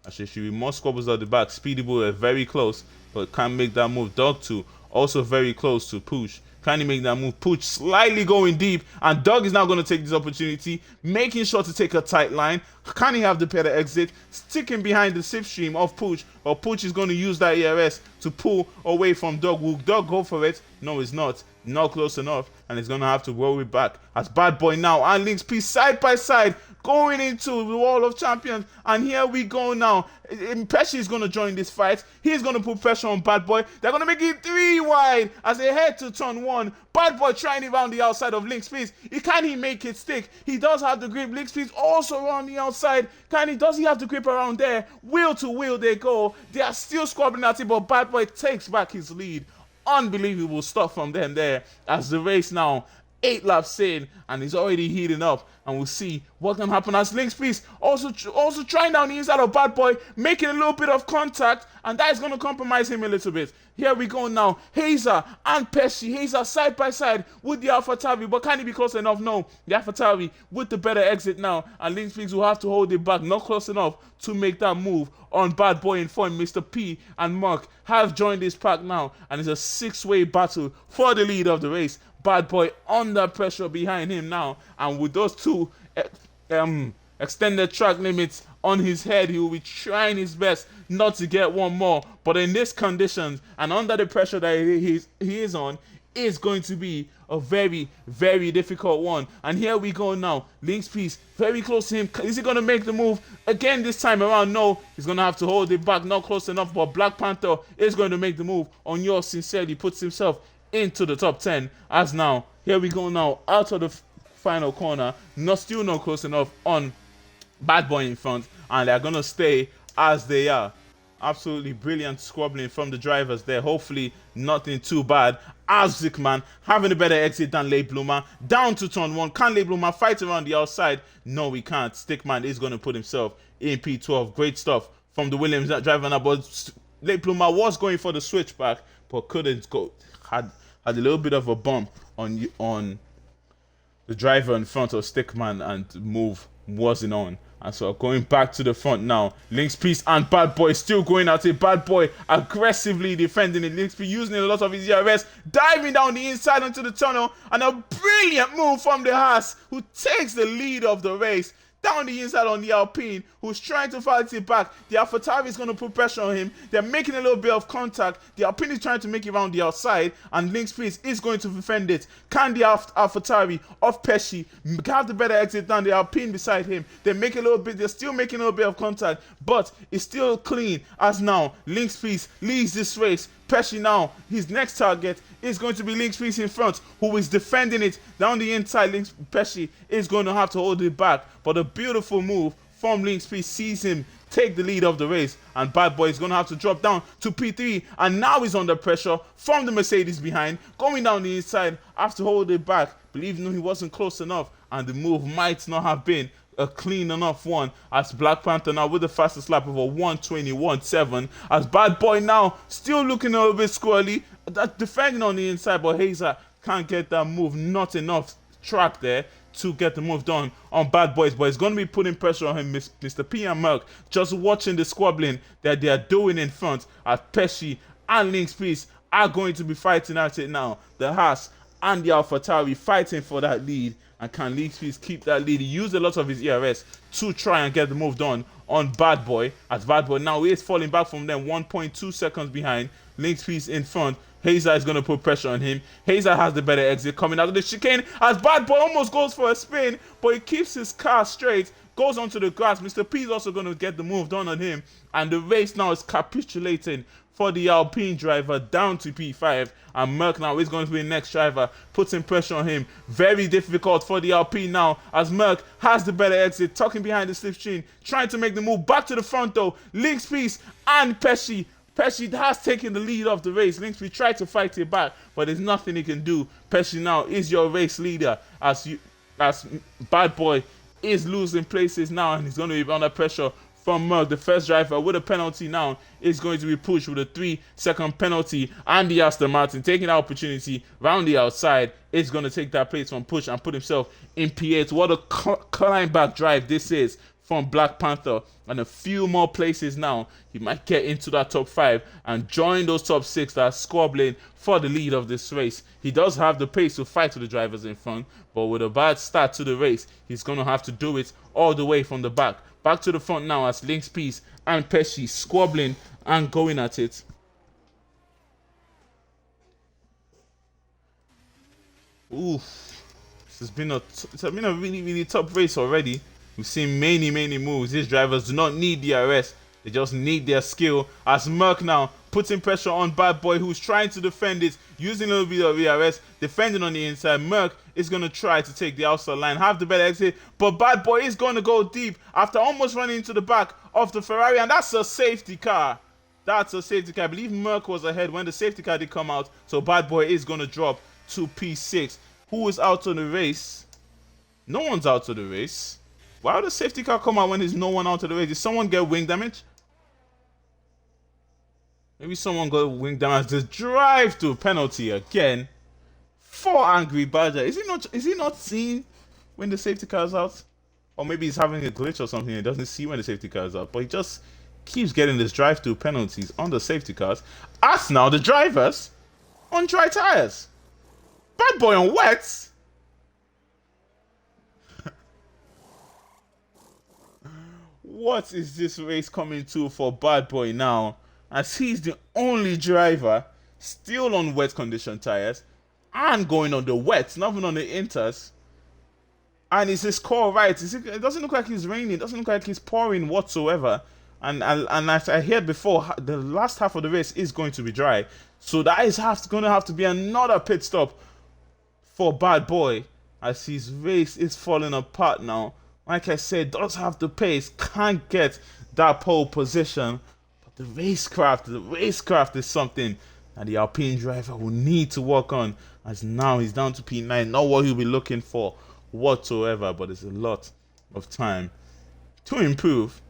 Actually, should be more squabbles at the back. Speedy Bull very close, but can't make that move. Dog 2 also very close to push. Can he make that move? Pooch slightly going deep, and Doug is now going to take this opportunity, making sure to take a tight line. Can he have the better exit? Sticking behind the slipstream of Pooch, or Pooch is going to use that ERS to pull away from Doug. Will Doug go for it? No, he's not. Not close enough, and he's going to have to roll it back. As Bad Boy now and Lynx P side by side going into the Wall of Champions, and here we go now. Pesci is going to join this fight. He's going to put pressure on Bad Boy. They're going to make it 3 wide as they head to turn 1. Bad Boy trying it around the outside of Lynx Peace. Can he make it stick? He does have the grip. Lynx Peace also around the outside. Does he have the grip around there? Wheel to wheel they go. They are still squabbling at it, but Bad Boy takes back his lead. Unbelievable stuff from them there, as the race now 8 laps in, and he's already heating up, and we'll see what can happen as Lynx Peace also trying down the inside of Bad Boy, making a little bit of contact, and that is going to compromise him a little bit. Here we go now, Hazer and Pesci. Hazer side by side with the AlphaTauri, but can he be close enough? No, the AlphaTauri with the better exit now, and Lynx Peace will have to hold it back, not close enough to make that move on Bad Boy in front. Mr. P and Mark have joined this pack now, and it's a 6-way battle for the lead of the race. Bad Boy under pressure behind him now, and with those 2 extended track limits on his head, he will be trying his best not to get one more. But in these conditions and under the pressure that he is on, is going to be a very, very difficult one. And here we go now. Lynx Peace very close to him. Is he going to make the move again this time around? No, he's going to have to hold it back. Not close enough, but Black Panther is going to make the move on yours sincerely. Puts himself into the top 10, as now here we go now out of the final corner, still not close enough on Bad Boy in front, and they're gonna stay as they are. Absolutely brilliant squabbling from the drivers there. Hopefully nothing too bad, as Zickman having a better exit than Le Bloomer. Down to turn 1. Can Le Bloomer fight around the outside? No, we can't. Stickman is going to put himself in P12. Great stuff from the Williams driver now, but Le Bloomer was going for the switchback, but couldn't go. Had a little bit of a bump on the driver in front of Stickman, and the move wasn't on. And so going back to the front now, Lynx Peace and Bad Boy still going at it. Bad Boy aggressively defending it. Lynx Peace using a lot of his ERS, diving down the inside into the tunnel, and a brilliant move from the Haas, who takes the lead of the race. down the inside on the Alpine, who's trying to fight it back. The AlphaTauri is going to put pressure on him. They're making a little bit of contact. The Alpine is trying to make it around the outside, and Lynx Priest is going to defend it. Can the AlphaTauri of Pesci have the better exit than the Alpine beside him? They're still making a little bit of contact, but it's still clean as now Lynx Priest leads this race. Pesci now, his next target is going to be Lynx Priest in front, who is defending it down the inside. Pesci is going to have to hold it back, but a beautiful move from Lynx Priest sees him take the lead of the race, and Bad Boy is going to have to drop down to P3, and now he's under pressure from the Mercedes behind, going down the inside, have to hold it back, believing he wasn't close enough, and the move might not have been a clean enough one, as Black Panther now with the fastest lap of a 1:21.7, as Bad Boy now still looking a little bit squirrely, defending on the inside, but Hazer can't get that move, not enough track there to get the move done on Bad Boys, but it's going to be putting pressure on him. Mr. P and Merc just watching the squabbling that they are doing in front, as Pesci and Lynx Priest are going to be fighting at it now. The Haas and the AlphaTauri fighting for that lead. And can Lynx Priest keep that lead? He used a lot of his ERS to try and get the move done on Bad Boy, as Bad Boy now is falling back from them, 1.2 seconds behind. Lynx Priest in front. Hazer is going to put pressure on him. Hazer has the better exit coming out of the chicane, as Bad Boy almost goes for a spin, but he keeps his car straight, goes onto the grass. Mr. P is also going to get the move done on him, and the race now is capitulating for the Alpine driver down to P5, and Merc now is going to be the next driver, putting pressure on him. Very difficult for the Alpine now, as Merc has the better exit, tucking behind the slipstream, trying to make the move back to the front though. Lynx Priest and Pesci has taken the lead of the race. Lynx Priest tried to fight it back, but there's nothing he can do. Pesci now is your race leader, as Bad Boy is losing places now, and he's going to be under pressure from Merc. The first driver with a penalty now is going to be pushed with a 3-second penalty, and the Aston Martin taking the opportunity round the outside is going to take that place from Push and put himself in P8. What a climb back drive this is from Black Panther, and a few more places now he might get into that top 5 and join those top 6 that are squabbling for the lead of this race. He does have the pace to fight with the drivers in front, but with a bad start to the race, he's going to have to do it all the way from the back. Back to the front now, as Lynx Priest and Pesci squabbling and going at it. Oof. This has been a really, really tough race already. We've seen many moves. These drivers do not need DRS. They just need their skill. As Merc now putting pressure on Bad Boy, who's trying to defend it, using a little bit of DRS, defending on the inside. Merc is going to try to take the outside line, have the better exit, but Bad Boy is going to go deep after almost running into the back of the Ferrari, and that's a safety car. That's a safety car. I believe Merc was ahead when the safety car did come out, so Bad Boy is going to drop to P6. Who is out of the race? No one's out of the race. Why would the safety car come out when there's no one out of the race? Did someone get wing damage? Maybe someone got wing damage. Just drive to a penalty again for Angry Badger. Is he not seeing when the safety car is out? Or maybe he's having a glitch or something. He doesn't see when the safety car is out. But he just keeps getting this drive to penalties on the safety cars. As now the drivers on dry tires. Bad Boy on wets. What is this race coming to for Bad Boy now, as he's the only driver still on wet condition tires and going on the wets, not even on the inters? And is his core right? It doesn't look like it's raining. It doesn't look like it's pouring whatsoever. And as I heard before, the last half of the race is going to be dry. So that is going to have to be another pit stop for Bad Boy, as his race is falling apart now. Like I said, does have the pace, can't get that pole position. But the racecraft is something that the Alpine driver will need to work on, as now he's down to P9. Not what he'll be looking for whatsoever, but there's a lot of time to improve.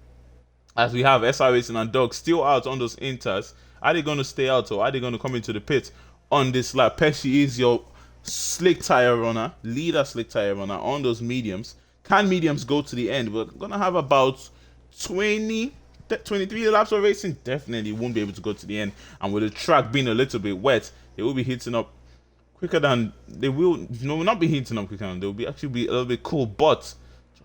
As we have SR Racing and Dog still out on those inters. Are they going to stay out, or are they going to come into the pit on this lap? Pesci is your slick tire runner, leader slick tire runner on those mediums. Can mediums go to the end? We're going to have about 23 laps of racing. Definitely won't be able to go to the end. And with the track being a little bit wet, they will be heating up quicker than they will. No, not be heating up quicker. They will actually be a little bit cool, but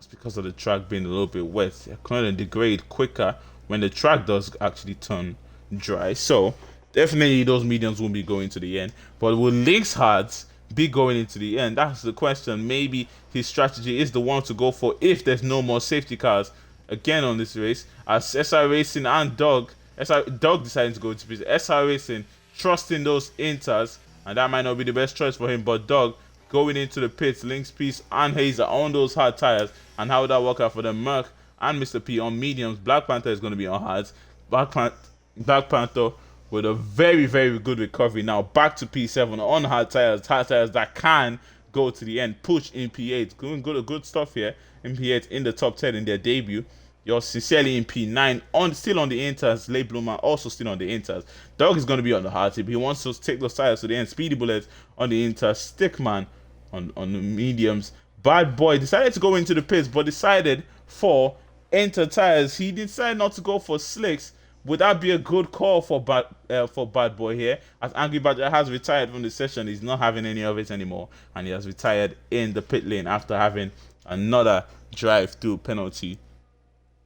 It's because of the track being a little bit wet. They're going to degrade quicker when the track does actually turn dry. So definitely those mediums won't be going to the end. But will Link's Hards be going into the end? That's the question. Maybe his strategy is the one to go for if there's no more safety cars again on this race. As SR Racing and Dog deciding to go to pits. SR Racing trusting those inters, and that might not be the best choice for him. But Dog going into the pits, Link's Peace and Hazer on those hard tires. And how would that work out for them? Merc and Mr. P on mediums. Black Panther is going to be on hards. Black Panther with a very, very good recovery. Now back to P7 on hard tires that can go to the end. Push in P8. Good stuff here. In P8 in the top 10 in their debut. You're sincerely in P9, still on the inters. Late Bloomer also still on the inters. Dog is going to be on the hard tip. He wants to take those tires to the end. Speedy Bullet on the inters. Stickman on the mediums. Bad Boy decided to go into the pits, but decided for InterTiers. He decided not to go for slicks. Would that be a good call for Bad Boy here? As Angry Badger has retired from the session, he's not having any of it anymore, and he has retired in the pit lane after having another drive-through penalty.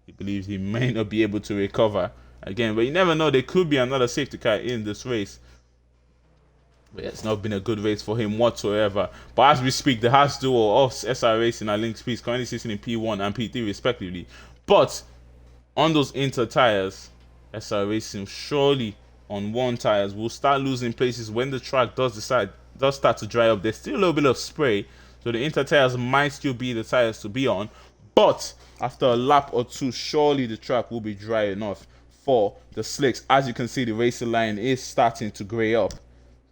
He believes he may not be able to recover again, but you never know. There could be another safety car in this race. But it's not been a good race for him whatsoever. But as we speak, the Haas duo of SR Racing and Link's Peace currently sitting in P1 and P3 respectively. But on those inter tires, SR Racing surely on one tires will start losing places when the track does start to dry up. There's still a little bit of spray, so the inter tires might still be the tires to be on. But after a lap or two, surely the track will be dry enough for the slicks. As you can see, the racing line is starting to grey up.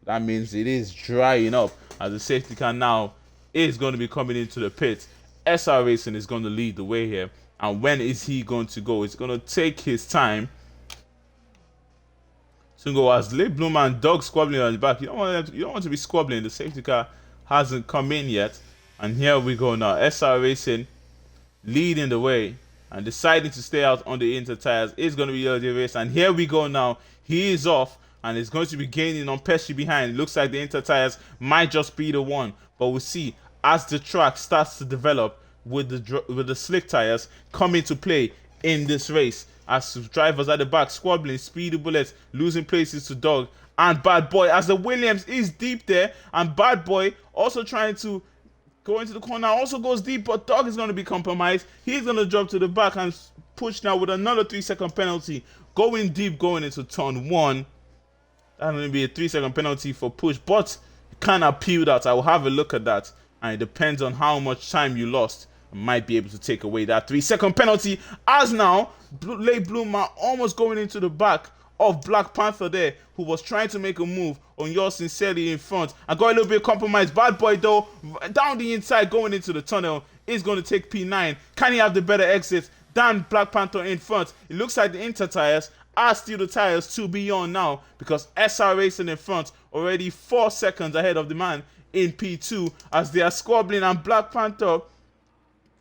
That means it is drying up, as the safety car now is going to be coming into the pits. SR Racing is going to lead the way here. And when is he going to go? He's going to take his time to go, as Late Bloomer and Dog squabbling on the back. You don't want to be squabbling. The safety car hasn't come in yet. And here we go now. SR Racing leading the way and deciding to stay out on the inter tires is going to be the race. And here we go now. He is off and is going to be gaining on Pesci behind. It looks like the inter tires might just be the one, but we'll see as the track starts to develop with the slick tires come into play in this race. As drivers at the back squabbling, Speedy Bullets losing places to Dog and Bad Boy, as the Williams is deep there, and Bad Boy also trying to go into the corner, also goes deep, but Dog is going to be compromised. He's going to drop to the back and push now with another 3-second penalty, going deep, going into turn 1. That's going to be a 3-second penalty for push, but you can't appeal that. I will have a look at that, and it depends on how much time you lost. I might be able to take away that 3-second penalty, as now Late Bloomer almost going into the back of Black Panther there, who was trying to make a move on Yours Sincerely in front and got a little bit compromised. Bad Boy though, down the inside going into the tunnel, is going to take P9. Can he have the better exit than Black Panther in front? It looks like the inter tires are still the tires to be on now, because SR Racing in front already 4 seconds ahead of the man in P2, as they are squabbling, and Black Panther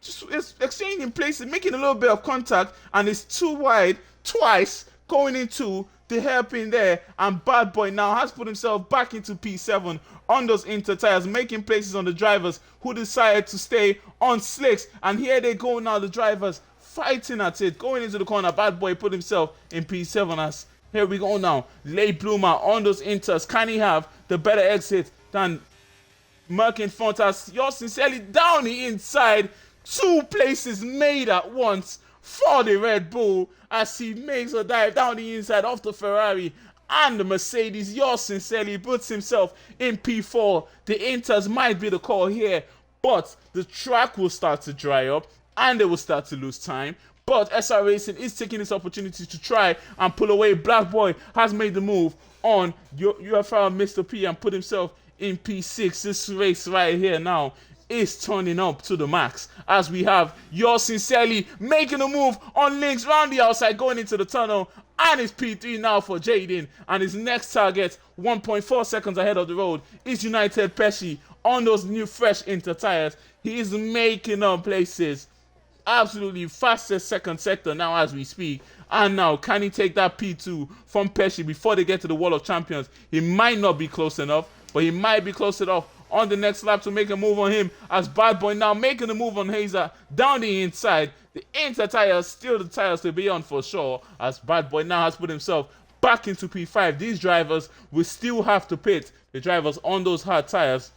just exchanging places, making a little bit of contact, and it's too wide twice, going into the hairpin there, and Bad Boy now has put himself back into P7 on those inter tires, making places on the drivers who decided to stay on slicks. And here they go now, the drivers fighting at it, going into the corner. Bad Boy put himself in P7, as here we go now. Late Bloomer on those inters. Can he have the better exit than Merc in front, as Yours Sincerely down the inside? 2 places made at once for the Red Bull, as he makes a dive down the inside of the Ferrari and the Mercedes. Yours Sincerely puts himself in P4. The Inters might be the call here, but the track will start to dry up and they will start to lose time. But SR Racing is taking this opportunity to try and pull away. Black Boy has made the move on UFRL Mr. P and put himself in P6. This race right here now is turning up to the max, as we have Yours Sincerely making a move on links round the outside, going into the tunnel, and it's P3 now for Jaden, and his next target 1.4 seconds ahead of the road is United Pesci on those new fresh inter tires. He is making up places, absolutely fastest second sector now as we speak. And now can he take that P2 from Pesci before they get to the Wall of Champions? He might not be close enough, but he might be close enough on the next lap to make a move on him, as Bad Boy now making a move on Hazer down the inside. The InterTier still the tires to be on for sure, as Bad Boy now has put himself back into P5. These drivers will still have to pit. The drivers on those hard tires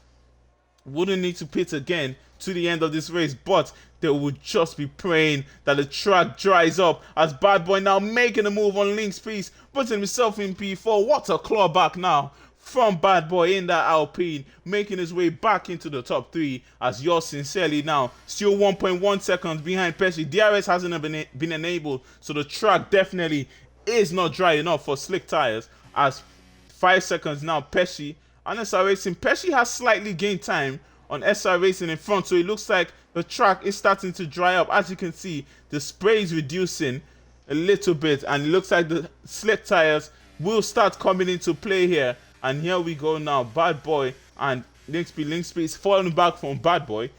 wouldn't need to pit again to the end of this race, but they would just be praying that the track dries up, as Bad Boy now making a move on Link's piece, putting himself in P4. What a clawback now from Bad Boy in that Alpine, making his way back into the top 3, as yours sincerely now still 1.1 seconds behind Pesci. DRS hasn't been enabled, so the track definitely is not dry enough for slick tires, as 5 seconds now Pesci and SR Racing. Pesci has slightly gained time on SR Racing in front, so it looks like the track is starting to dry up. As you can see, the spray is reducing a little bit, and it looks like the slick tires will start coming into play here. And here we go now, Bad Boy and Link Speed is falling back from Bad Boy,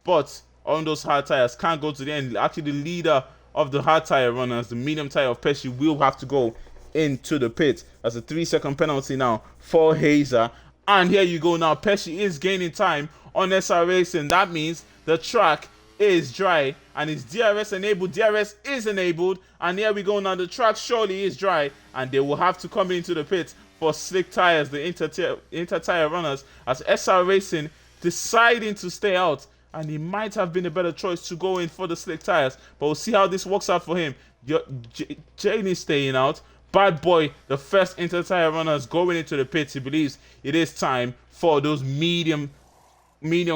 but on those hard tires can't go to the end. Actually, the leader of the hard tire runners, the medium tire of Pesci, will have to go into the pit. That's a 3-second penalty now for Hazer. And here you go now, Pesci is gaining time on SR Racing. That means the track is dry and is DRS enabled. DRS is enabled, and here we go now, the track surely is dry, and they will have to come into the pit for slick tires, the InterTier runners, as SR Racing deciding to stay out, and he might have been a better choice to go in for the slick tires, but we'll see how this works out for him. Jane is staying out. Bad Boy, the first InterTier runners going into the pits. He believes it is time for those medium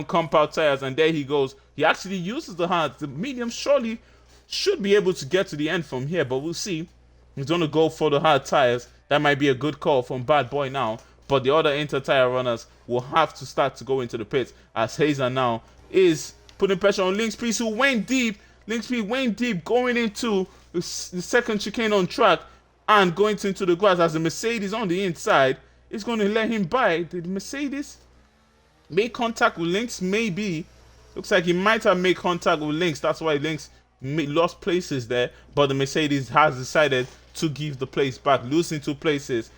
compound tires, and there he goes. He actually uses the hard. The medium surely should be able to get to the end from here, but we'll see. He's going to go for the hard tires. That might be a good call from Bad Boy now, but the other InterTier runners will have to start to go into the pits, as Hazer now is putting pressure on Link's Speed, who went deep. Link's Speed went deep going into the second chicane on track and going into the grass, as the Mercedes on the inside is going to let him by. Did Mercedes make contact with Lynx? Maybe. Looks like he might have made contact with Lynx. That's why Lynx lost places there, but the Mercedes has decided to give the place back, losing 2 places,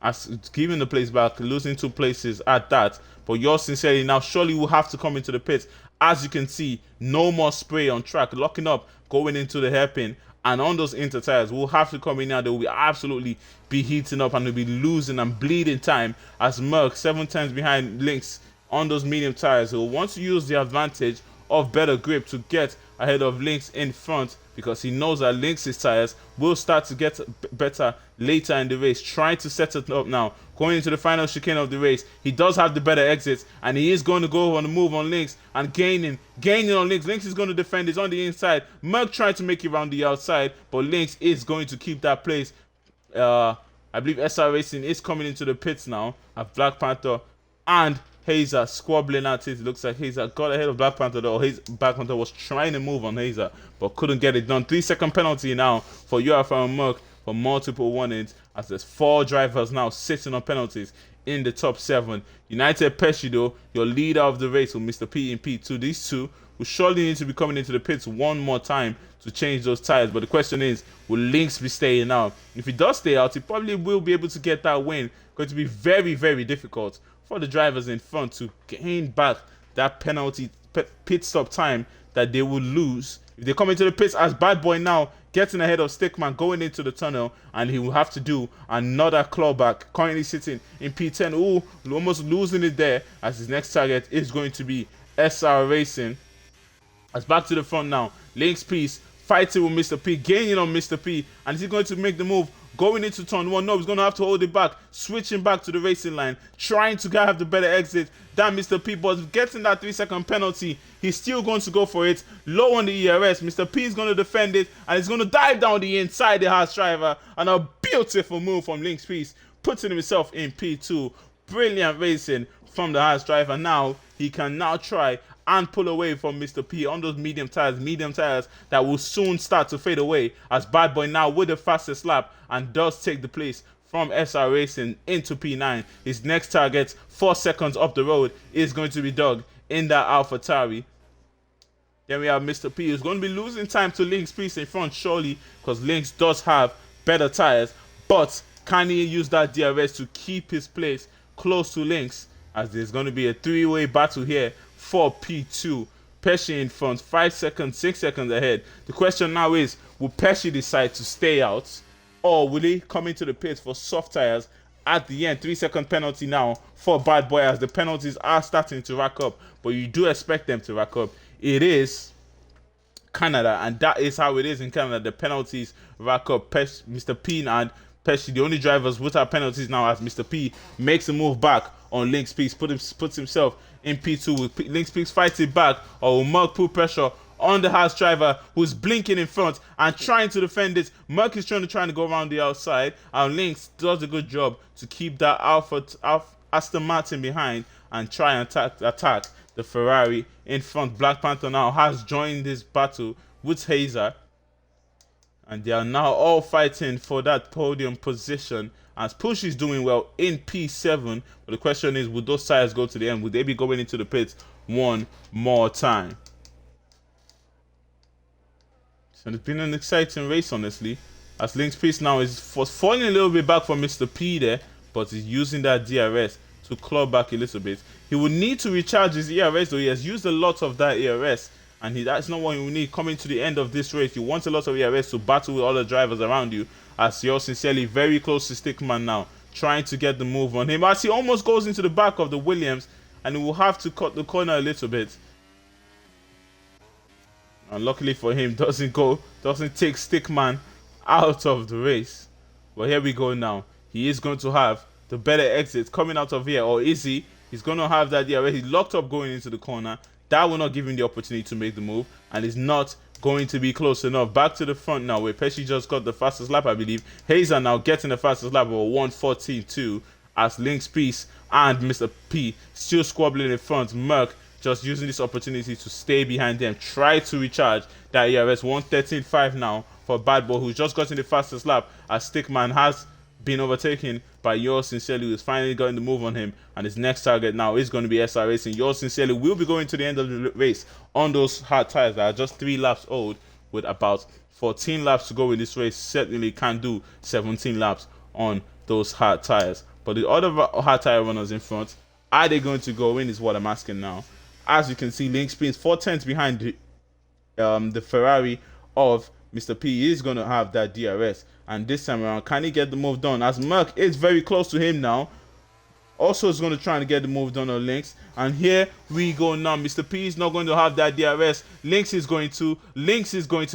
as giving the place back, losing 2 places at that. But yours sincerely now surely will have to come into the pits. As you can see, no more spray on track, locking up, going into the hairpin, and on those InterTiers will have to come in now. They will absolutely be heating up, and they'll be losing and bleeding time, as Merck 7 times behind Lynx on those medium tires. He'll want to use the advantage of better grip to get ahead of Lynx in front, because he knows that Lynx's tires will start to get better later in the race. Trying to set it up now, going into the final chicane of the race. He does have the better exits, and he is going to go on the move on Lynx and gaining on Lynx. Lynx is going to defend. He's on the inside. Merck trying to make it around the outside, but Lynx is going to keep that place. I believe SR Racing is coming into the pits now at Black Panther, and Hazer squabbling at it. It looks like Hazer got ahead of Black Panther, though. Black Panther was trying to move on Hazer, but couldn't get it done. 3-second penalty now for UFRL Merck for multiple warnings, as there's 4 drivers now sitting on penalties in the top 7. United Pesci, though, your leader of the race, with Mr. P in P2. These two will surely need to be coming into the pits one more time to change those tires. But the question is, will Lynx be staying out? If he does stay out, he probably will be able to get that win. Going to be very, very difficult for the drivers in front to gain back that penalty pit stop time that they will lose if they come into the pits, as Bad Boy now getting ahead of Stickman going into the tunnel, and he will have to do another clawback, currently sitting in P10. Ooh, almost losing it there, as his next target is going to be SR Racing. As back to the front now, Link's piece fighting with Mr. P, gaining on Mr. P, and is he going to make the move going into turn 1? No, he's going to have to hold it back, switching back to the racing line, trying to have the better exit than Mr. P, but getting that 3-second penalty. He's still going to go for it, low on the ERS. Mr. P is going to defend it, and he's going to dive down the inside the harsh driver, and a beautiful move from Link's piece, putting himself in P2. Brilliant racing from the harsh driver. Now he can now try and pull away from Mr. P on those medium tires that will soon start to fade away, as Bad Boy now with the fastest lap and does take the place from SR Racing into P9. His next target, 4 seconds up the road, is going to be Doug in that AlphaTauri. Then we have Mr. P, who's going to be losing time to Link's piece in front, surely, because Lynx does have better tires, but can he use that DRS to keep his place close to Lynx? as there's going to be a three-way battle here for P2. Pesci in front, 5 seconds, 6 seconds ahead. The question now is, will Pesci decide to stay out, or will he come into the pits for soft tires at the end? 3-second penalty now for Bad Boy, as the penalties are starting to rack up, but you do expect them to rack up. It is Canada, and that is how it is in Canada. The penalties rack up. Mr. P and Pesci, the only drivers without penalties now, as Mr. P makes a move back on Link Speaks, puts himself in P2 with Link Speaks fighting back, or will Merc put pressure on the Haas driver who's blinking in front and trying to defend it. Merc is trying to go around the outside, and Lynx does a good job to keep that Aston Martin behind and try and attack the Ferrari in front. Black Panther now has joined this battle with Hazer, and they are now all fighting for that podium position, as Push is doing well in P7. But the question is, would those tires go to the end? Would they be going into the pits one more time? So it's been an exciting race, honestly, as Link's Peace now is falling a little bit back for Mr. P there, but he's using that DRS to claw back a little bit. He will need to recharge his ERS, though. He has used a lot of that ERS, and that's not what you need coming to the end of this race. You want a lot of ERS to battle with all the drivers around you, as you're sincerely very close to Stickman now, trying to get the move on him, as he almost goes into the back of the Williams, and he will have to cut the corner a little bit. And luckily for him, doesn't take Stickman out of the race. But here we go now. He is going to have the better exit coming out of here, or is he? He's going to have that where he's locked up going into the corner. That will not give him the opportunity to make the move, and is not going to be close enough. Back to the front now, where Pesci just got the fastest lap, I believe. Hazer now getting the fastest lap of 1:14.2, as Link's Peace and Mr. P still squabbling in front. Merc just using this opportunity to stay behind them, try to recharge that ERS. 1:13.5 now for Bad Boy, who's just gotten the fastest lap, as Stickman has been overtaken by Yours Sincerely, who's finally gotten the move on him, and his next target now is going to be SR Racing. Yours Sincerely will be going to the end of the race on those hard tires that are just 3 laps old, with about 14 laps to go in this race. Certainly can do 17 laps on those hard tires. But the other hard tire runners in front, are they going to go in, is what I'm asking now. As you can see, Link Spins 4/10 behind the Ferrari of Mr. P. He is going to have that DRS, and this time around, can he get the move done? As Merc is very close to him now, also is going to try and get the move done on Lynx. And here we go now. Mr. P is not going to have that DRS. Lynx is going to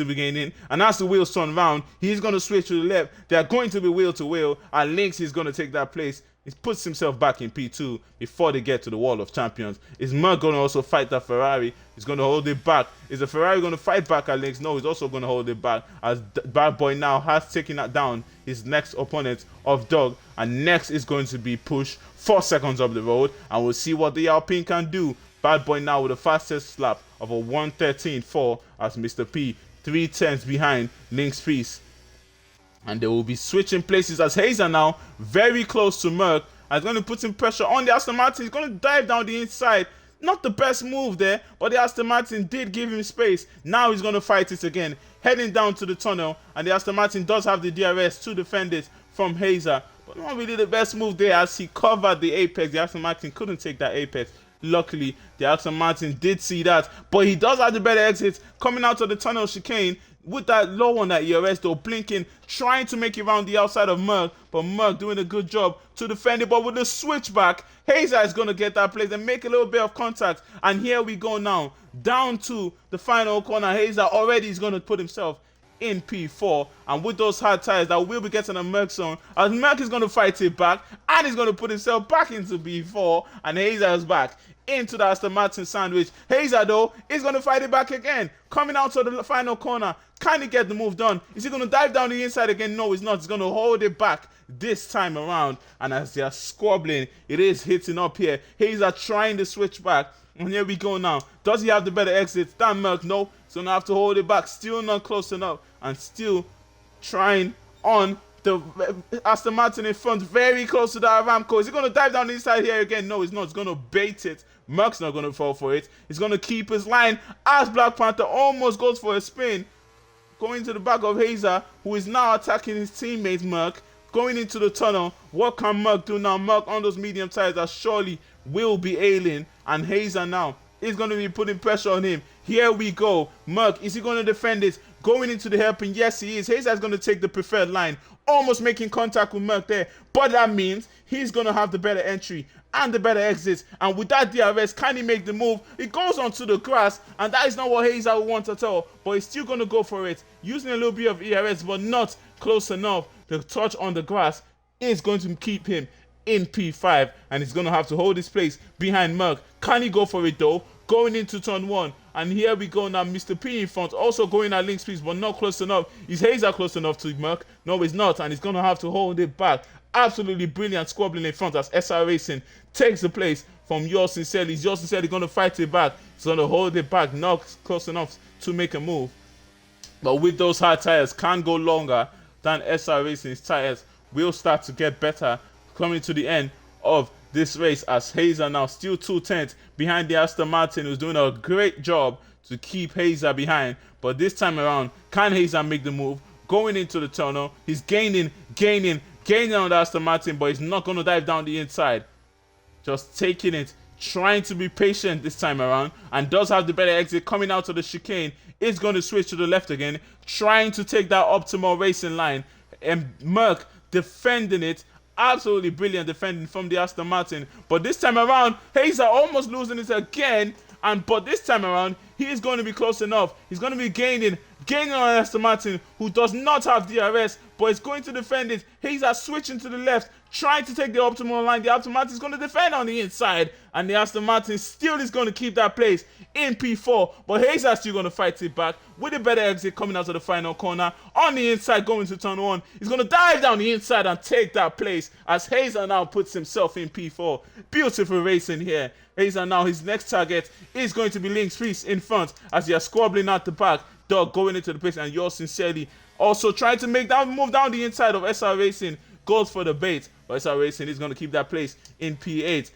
be gaining, and as the wheels turn around, he's going to switch to the left. They are going to be wheel to wheel, and Lynx is going to take that place. He puts himself back in P2 before they get to the Wall of Champions. Is Merc going to also fight that Ferrari? He's going to hold it back. Is the Ferrari going to fight back at Lynx? No, he's also going to hold it back, as Bad Boy now has taken that down his next opponent of Dog, and next is going to be Push, 4 seconds up the road, and we'll see what the Alpine can do. Bad Boy now with the fastest lap of a 1:13.4, as Mr. P 3/10 behind Lynx Peace. And they will be switching places, as Hazer now very close to Merc, and is going to put some pressure on the Aston Martin. He's going to dive down the inside. Not the best move there, but the Aston Martin did give him space. Now he's going to fight it again, heading down to the tunnel, and the Aston Martin does have the DRS to defend it from Hazer, but not really the best move there, as he covered the apex. The Aston Martin couldn't take that apex. Luckily, the Aston Martin did see that, but he does have the better exit coming out of the tunnel chicane with that low on that ERS, though, blinking, trying to make it around the outside of Merc, but Merc doing a good job to defend it. But with the switchback, Hazer is going to get that place and make a little bit of contact. And here we go now, down to the final corner. Hazer already is going to put himself in P4, and with those hard tires that will be getting a Merc zone, as Merc is going to fight it back, and he's going to put himself back into P4, and Hazer is back into the Aston Martin sandwich. Hazer, though, is going to fight it back again, coming out to the final corner. Can he get the move done? Is he going to dive down the inside again? No, he's not. He's going to hold it back this time around, and as they are squabbling, it is hitting up here. Hazer trying to switch back, and here we go now. Does he have the better exit than Merc? No, he's going to have to hold it back. Still not close enough, and still trying on the Aston Martin in front, very close to the Aramco. Is he going to dive down the inside here again? No, he's not. He's going to bait it. Merc's not going to fall for it. He's going to keep his line, as Black Panther almost goes for a spin, going to the back of Hazer, who is now attacking his teammate Merc, going into the tunnel. What can Merc do now? Merc on those medium tires are surely will be ailing, and Hazer now is going to be putting pressure on him. Here we go. Merc, is he going to defend it? Going into the hairpin, yes he is. Hazer is going to take the preferred line, almost making contact with Merc there, but that means he's going to have the better entry and the better exits, and with that DRS, can he make the move? It goes onto the grass, and that is not what Hazer will want at all, but he's still going to go for it, using a little bit of ERS, but not close enough. The touch on the grass is going to keep him in P5, and he's going to have to hold his place behind Merc. Can he go for it though? Going into turn 1, and here we go now. Mr. P in front, also going at link speeds, but not close enough. Is Hazer close enough to Merc? No, he's not, and he's going to have to hold it back. Absolutely brilliant squabbling in front as SR Racing takes the place from Yours Sincerely. Yours Sincerely going to fight it back. He's going to hold it back, not close enough to make a move. But with those hard tires, can't go longer than SR Racing's tires. Will start to get better coming to the end of this race, as Hazer now still 2/10 behind the Aston Martin, who's doing a great job to keep Hazer behind. But this time around, can Hazer make the move? Going into the tunnel, he's gaining on the Aston Martin, but he's not going to dive down the inside. Just taking it, trying to be patient this time around, and does have the better exit coming out of the chicane. Is going to switch to the left again, trying to take that optimal racing line, and Merc defending it. Absolutely brilliant defending from the Aston Martin, but this time around Hazer almost losing it again, but this time around he is going to be close enough. He's going to be gaining on Aston Martin, who does not have DRS, but is going to defend it. Hazer switching to the left, trying to take the optimal line. The Aston Martin is going to defend on the inside, and the Aston Martin still is going to keep that place in P4, but Hazer still going to fight it back with a better exit coming out of the final corner on the inside going to turn 1. He's going to dive down the inside and take that place, as Hazer now puts himself in P4. Beautiful racing here. Hazer now, his next target is going to be Link's Priest in front, as they are squabbling at the back. Dog going into the place, and Yours Sincerely also trying to make that move down the inside of SR Racing. Goes for the bait, but SR Racing is going to keep that place in P8.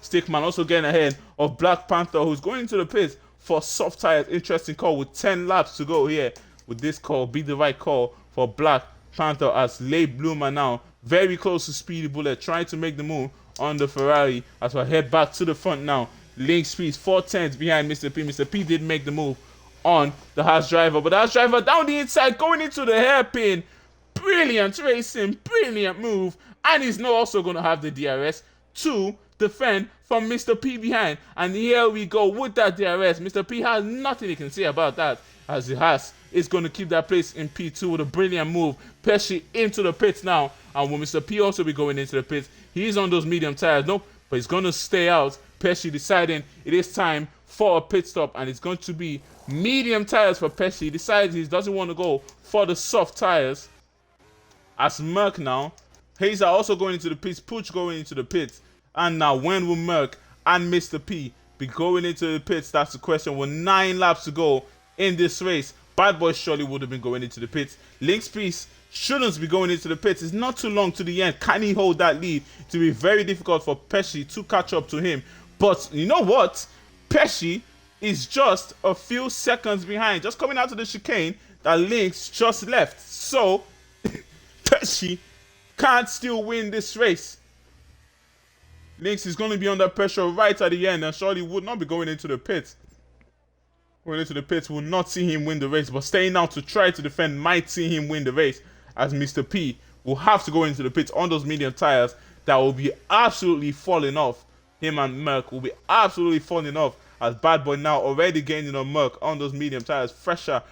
Stickman also getting ahead of Black Panther, who's going into the pits for soft tires. Interesting call with 10 laps to go here. Would this call be the right call for Black Panther, as Late Bloomer now very close to Speedy Bullet, trying to make the move on the Ferrari as we head back to the front now. Link Speeds 4/10 behind Mr. P. Mr. P did make the move on the Haas driver, but the Haas driver down the inside going into the hairpin. Brilliant racing, brilliant move, and he's now also going to have the DRS to defend from Mr. P behind. And here we go with that DRS. Mr. P has nothing he can say about that, as the Haas is going to keep that place in P2 with a brilliant move. Pesci into the pits now, and will Mr. P also be going into the pits? He's on those medium tires, nope, but he's going to stay out. Pesci deciding it is time for a pit stop, and it's going to be medium tires for Pesci. He decides he doesn't want to go for the soft tires. As Merc now, Hazer also going into the pits, Pooch going into the pits, and now when will Merc and Mr. P be going into the pits? That's the question. With 9 laps to go in this race, Bad Boy surely would have been going into the pits. Link's Piece shouldn't be going into the pits. It's not too long to the end. Can he hold that lead? It will be very difficult for Pesci to catch up to him. But you know what? Pesci is just a few seconds behind, just coming out of the chicane that Link's just left. So Pesci can't still win this race. Lynx is going to be under pressure right at the end, and surely would not be going into the pits. Going into the pits will not see him win the race, but staying out to try to defend might see him win the race, as Mr. P will have to go into the pits on those medium tires that will be absolutely falling off. Him and Merc will be absolutely falling off, as Bad Boy now already gaining on Merc on those medium tires. Fresher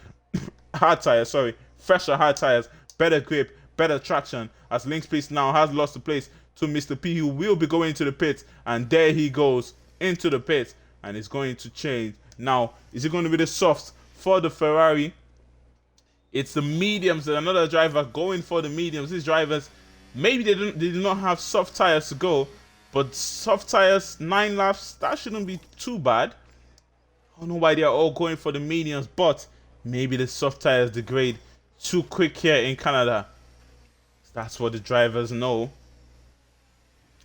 hard tires, better grip, better traction, as Link's Piece now has lost the place to Mr. P, who will be going to the pits, and there he goes into the pits, and it's going to change. Now, is it going to be the softs for the Ferrari? It's the mediums. There's another driver going for the mediums. These drivers, maybe they do not have soft tires to go, but soft tires, 9 laps, that shouldn't be too bad. I don't know why they are all going for the mediums, but maybe the soft tires degrade too quick here in Canada. That's what the drivers know,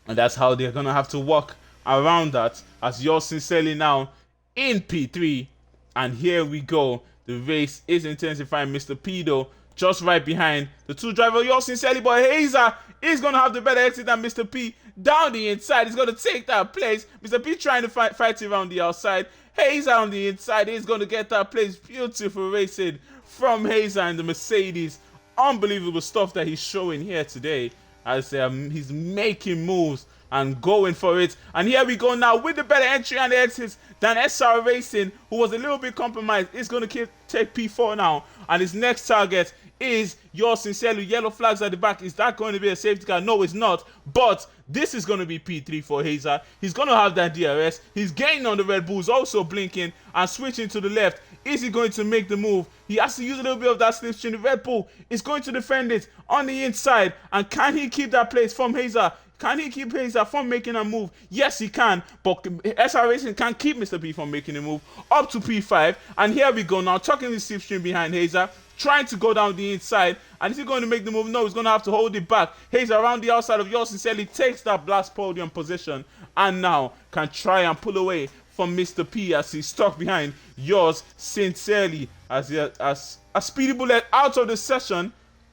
and that's how they're gonna have to walk around that, as Yours Sincerely now in P3. And here we go, the race is intensifying. Mr. P though just right behind the two drivers, Yours Sincerely, but Hazer is going to have the better exit than Mr. P down the inside. He's going to take that place. Mr. P trying to fight around the outside. Hazer on the inside. He's going to get that place. Beautiful racing from Hazer and the Mercedes. Unbelievable stuff that he's showing here today as he's making moves and going for it. And here we go now with the better entry and the exits than SR Racing, who was a little bit compromised. Is going to take P4 now. And his next target is yours sincerely. Yellow flags at the back. Is that going to be a safety car? No, it's not. But this is going to be P3 for Hazer. He's going to have that DRS. He's gaining on the Red Bulls, also blinking and switching to the left. Is he going to make the move? He has to use a little bit of that slipstream. The Red Bull is going to defend it on the inside. And can he keep that place from Hazer? Can he keep Hazer from making a move? Yes, he can. But SR Racing can't keep Mr. P from making a move up to P5. And here we go now, tucking the slipstream behind Hazer, trying to go down the inside. And is he going to make the move? No, he's going to have to hold it back. Hazer around the outside of yours sincerely takes that last podium position and now can try and pull away from Mr. P as he's stuck behind yours sincerely as a speedy bullet out of the session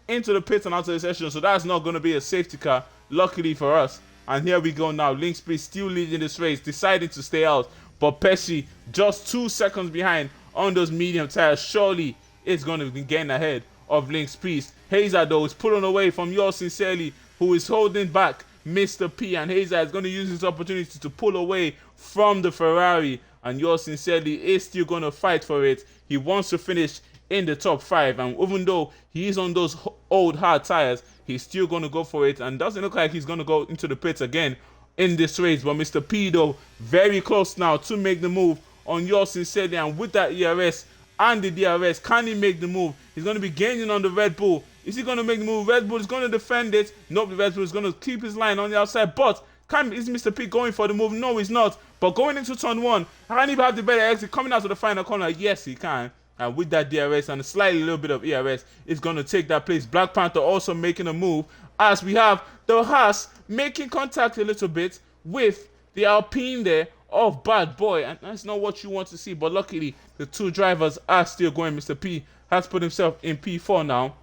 into the pit and out of the session. So that's not going to be a safety car, luckily for us. And here we go now. Link Speed still leading this race, deciding to stay out. But Pesci just 2 seconds behind on those medium tires. Surely it's going to be getting ahead of Link Speed. Hazer though is pulling away from yours sincerely, who is holding back Mr. P. And Hazer is going to use this opportunity to pull away from the Ferrari. And yours sincerely is still going to fight for it. He wants to finish in the top 5, and even though he is on those old hard tires, he's still going to go for it, and doesn't look like he's going to go into the pits again in this race. But Mr. P though, very close now to make the move on yours sincerely, and with that ERS and the DRS, can he make the move? He's going to be gaining on the Red Bull. Is he going to make the move? Red Bull is going to defend it. Nope, the Red Bull is going to keep his line on the outside, but is Mr. P going for the move? No, he's not. But going into turn 1, can he have the better exit coming out to the final corner? Yes, he can. And with that DRS and a slightly little bit of ERS, is going to take that place. Black Panther also making a move as we have the Haas making contact a little bit with the Alpine there of Bad Boy. And that's not what you want to see. But luckily, the two drivers are still going. Mr. P has put himself in P4 now.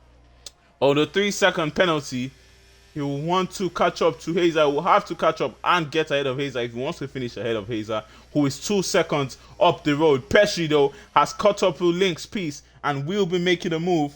On the 3-second penalty, he will want to catch up to Hazer. He will have to catch up and get ahead of Hazer if he wants to finish ahead of Hazer, who is 2 seconds up the road. Pesci, though, has caught up with Link's piece and will be making a move.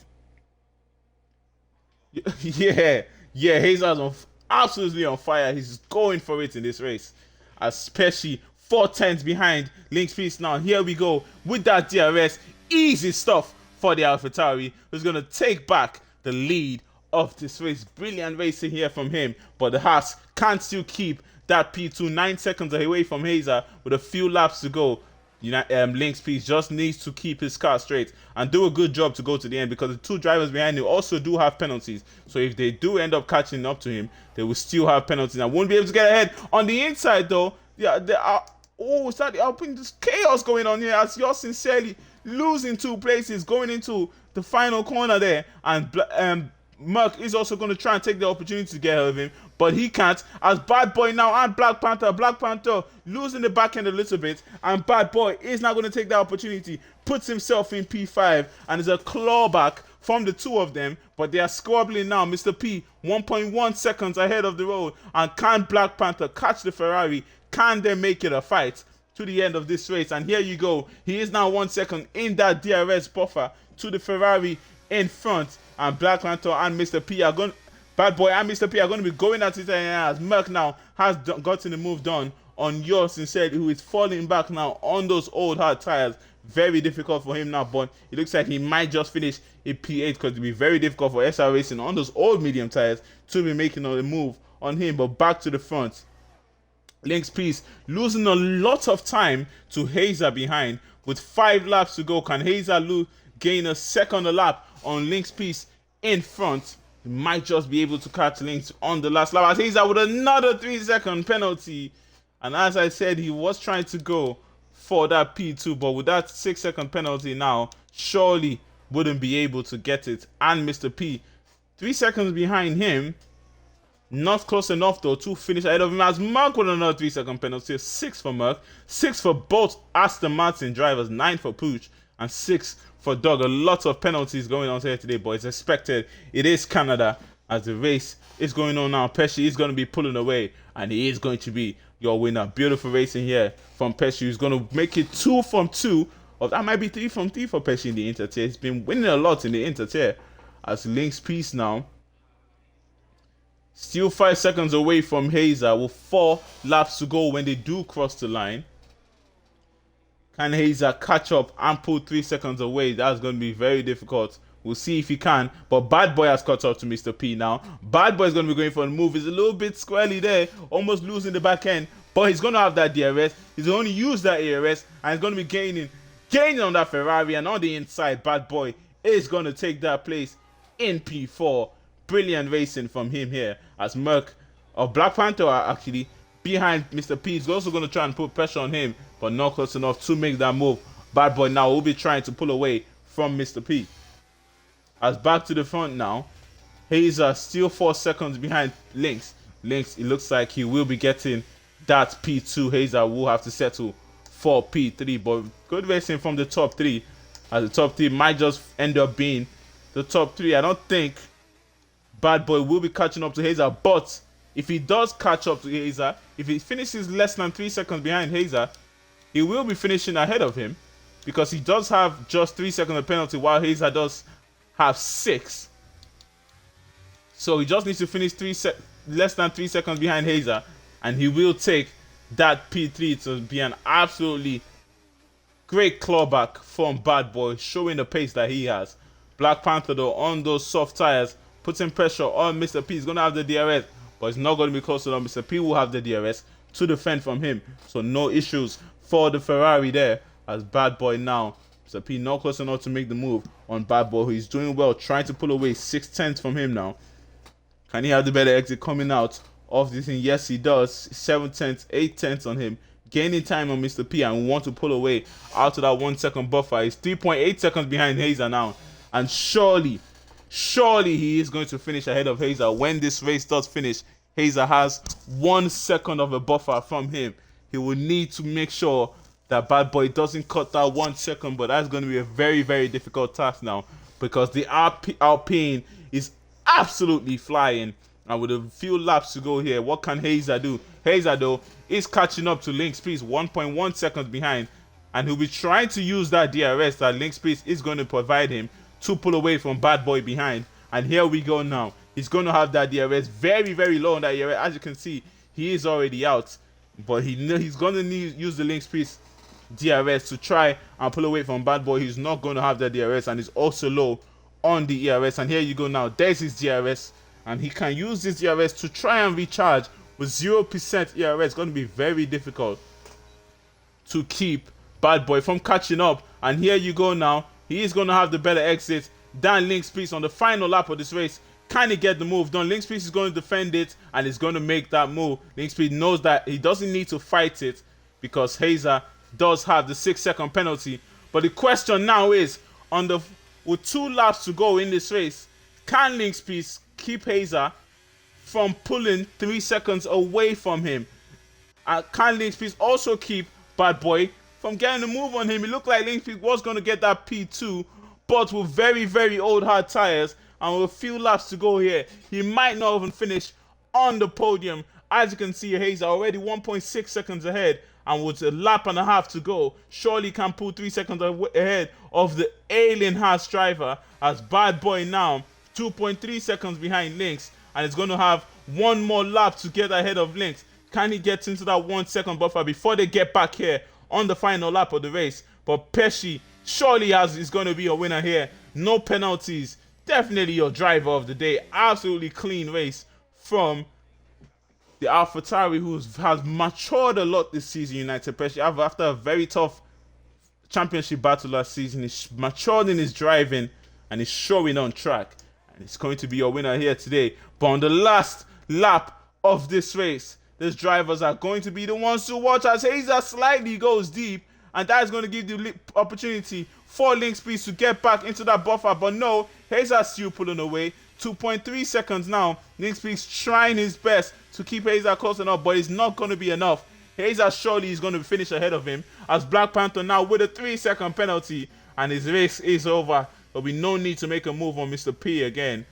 Yeah, Hazer's absolutely on fire. He's going for it in this race. As Pesci 4 tenths behind Link's piece now. Here we go with that DRS. Easy stuff for the AlphaTauri, who's going to take back the lead of this race. Brilliant racing here from him, but the Haas can't still keep that P2 9 seconds away from Hazer with a few laps to go. Link's piece just needs to keep his car straight and do a good job to go to the end, because the two drivers behind him also do have penalties. So if they do end up catching up to him, they will still have penalties and won't be able to get ahead. On the inside though, is that the Alpine? There's chaos going on here as you're sincerely losing 2 places going into the final corner there, and Merc is also going to try and take the opportunity to get ahead of him, but he can't, as Bad Boy now and Black Panther losing the back end a little bit, and Bad Boy is now going to take that opportunity, puts himself in P5, and is a clawback from the two of them, but they are squabbling now. Mr. P 1.1 seconds ahead of the road, and can Black Panther catch the Ferrari? Can they make it a fight to the end of this race? And here you go, he is now 1 second in that DRS buffer to the Ferrari in front. And Black Panther and Mr. P are going, Bad Boy and Mr. P are going to be going at it as Merc now has gotten the move done on yours instead, who is falling back now on those old hard tires. Very difficult for him now, but it looks like he might just finish in P8 because it'll be very difficult for SR Racing on those old medium tires to be making a move on him. But back to the front, Link's piece losing a lot of time to Hazer behind with 5 laps to go. Can Hazer gain a second a lap on Link's piece in front? He might just be able to catch Link's on the last lap as Hazer with another 3-second penalty. And as I said, he was trying to go for that P2, but with that 6-second penalty now, surely wouldn't be able to get it. And Mr. P 3 seconds behind him, not close enough though to finish ahead of him, as Merc with another 3-second penalty. 6 for Merc, 6 for both Aston Martin drivers, 9 for Pooch, and 6 for Doug. A lot of penalties going on here today, but it's expected. It is Canada. as the race is going on now. Pesci is going to be pulling away, and he is going to be your winner. Beautiful racing here from Pesci, who's going to make it 2 from 2. Or that might be 3 from 3 for Pesci in the InterTier. He's been winning a lot in the InterTier. As Link's piece now. Still 5 seconds away from Hazer with 4 laps to go when they do cross the line. Can Hazer catch up and pull 3 seconds away? That's going to be very difficult. We'll see if he can. But Bad Boy has caught up to Mr. P now. Bad Boy is going to be going for the move. He's a little bit squarely there. Almost losing the back end. But he's going to have that DRS. He's going to use that ARS. And he's going to be gaining on that Ferrari. And on the inside, Bad Boy is going to take that place in P4. Brilliant racing from him here. As Merc or Black Panther are actually behind Mr. P. He's also going to try and put pressure on him. But not close enough to make that move. Bad Boy now will be trying to pull away from Mr. P. As back to the front now, Hazer still 4 seconds behind Lynx. Lynx, it looks like he will be getting that P2. Hazer will have to settle for P3. But good racing from the top 3. As the top 3 might just end up being the top 3. I don't think Bad Boy will be catching up to Hazer. But if he does catch up to Hazer, if he finishes less than 3 seconds behind Hazer, he will be finishing ahead of him. Because he does have just 3 seconds of penalty while Hazer does have 6. So he just needs to finish less than 3 seconds behind Hazer, and he will take that P3 to be an absolutely great clawback from Bad Boy, showing the pace that he has. Black Panther though on those soft tires, putting pressure on Mr. P. He's going to have the DRS, but it's not going to be close enough. Mr. P will have the DRS to defend from him, so no issues for the Ferrari there. As Bad Boy now, Mr. P not close enough to make the move on Bad Boy, who is doing well, trying to pull away 6/10 from him now. Can he have the better exit coming out of this thing? Yes, he does. 7/10, 8/10 on him, gaining time on Mr. P, and we want to pull away out of that 1 second buffer. He's 3.8 seconds behind Hazer now, and surely he is going to finish ahead of Hazer. When this race does finish, Hazer has 1 second of a buffer from him. He will need to make sure that Bad Boy doesn't cut that 1 second, but that's going to be a very, very difficult task now, because the Alpine is absolutely flying, and with a few laps to go here, what can Hazer do? Hazer though is catching up to Link Speed, 1.1 seconds behind, and he'll be trying to use that DRS that Link Speed is going to provide him to pull away from Bad Boy behind. And here we go now. He's going to have that DRS very, very low on that DRS. As you can see, he is already out, but he's going to use the Link Speed DRS to try and pull away from Bad Boy. He's not going to have that DRS, and he's also low on the ERS. And here you go now. There's his DRS, and he can use this DRS to try and recharge with 0% ERS. It's going to be very difficult to keep Bad Boy from catching up. And here you go now. He is going to have the better exit than Link Speed on the final lap of this race. Can he get the move done? Link Speed is going to defend it, and he's going to make that move. Link Speed knows that he doesn't need to fight it, because Hazer does have the 6 second penalty. But the question now is, with 2 laps to go in this race, can Link Speed keep Hazer from pulling 3 seconds away from him? Can Link Speed also keep Bad Boy from getting the move on him? It looked like Link Speed was going to get that P2, but with very, very old hard tires and with a few laps to go here, he might not even finish on the podium. As you can see, Hazer already 1.6 seconds ahead, and with a lap and a half to go, surely can pull 3 seconds ahead of the alien Haas driver. As Bad Boy now 2.3 seconds behind Lynx, and it's going to have 1 more lap to get ahead of Lynx. Can he get into that 1 second buffer before they get back here on the final lap of the race? But Pesci surely is going to be a winner here. No penalties. Definitely your driver of the day. Absolutely clean race from the AlphaTauri, who has matured a lot this season. United Pesci, after a very tough championship battle last season, he's matured in his driving and he's showing on track. And he's going to be your winner here today. But on the last lap of this race, these drivers are going to be the ones to watch as Hazer slightly goes deep, and that is going to give the opportunity for Link Speed to get back into that buffer. But no, Hazer still pulling away. 2.3 seconds now. Link Speed's trying his best to keep Hazer close enough, but it's not going to be enough. Hazer surely is going to finish ahead of him, as Black Panther now with a 3 second penalty, and his race is over. There'll be no need to make a move on Mr. P again.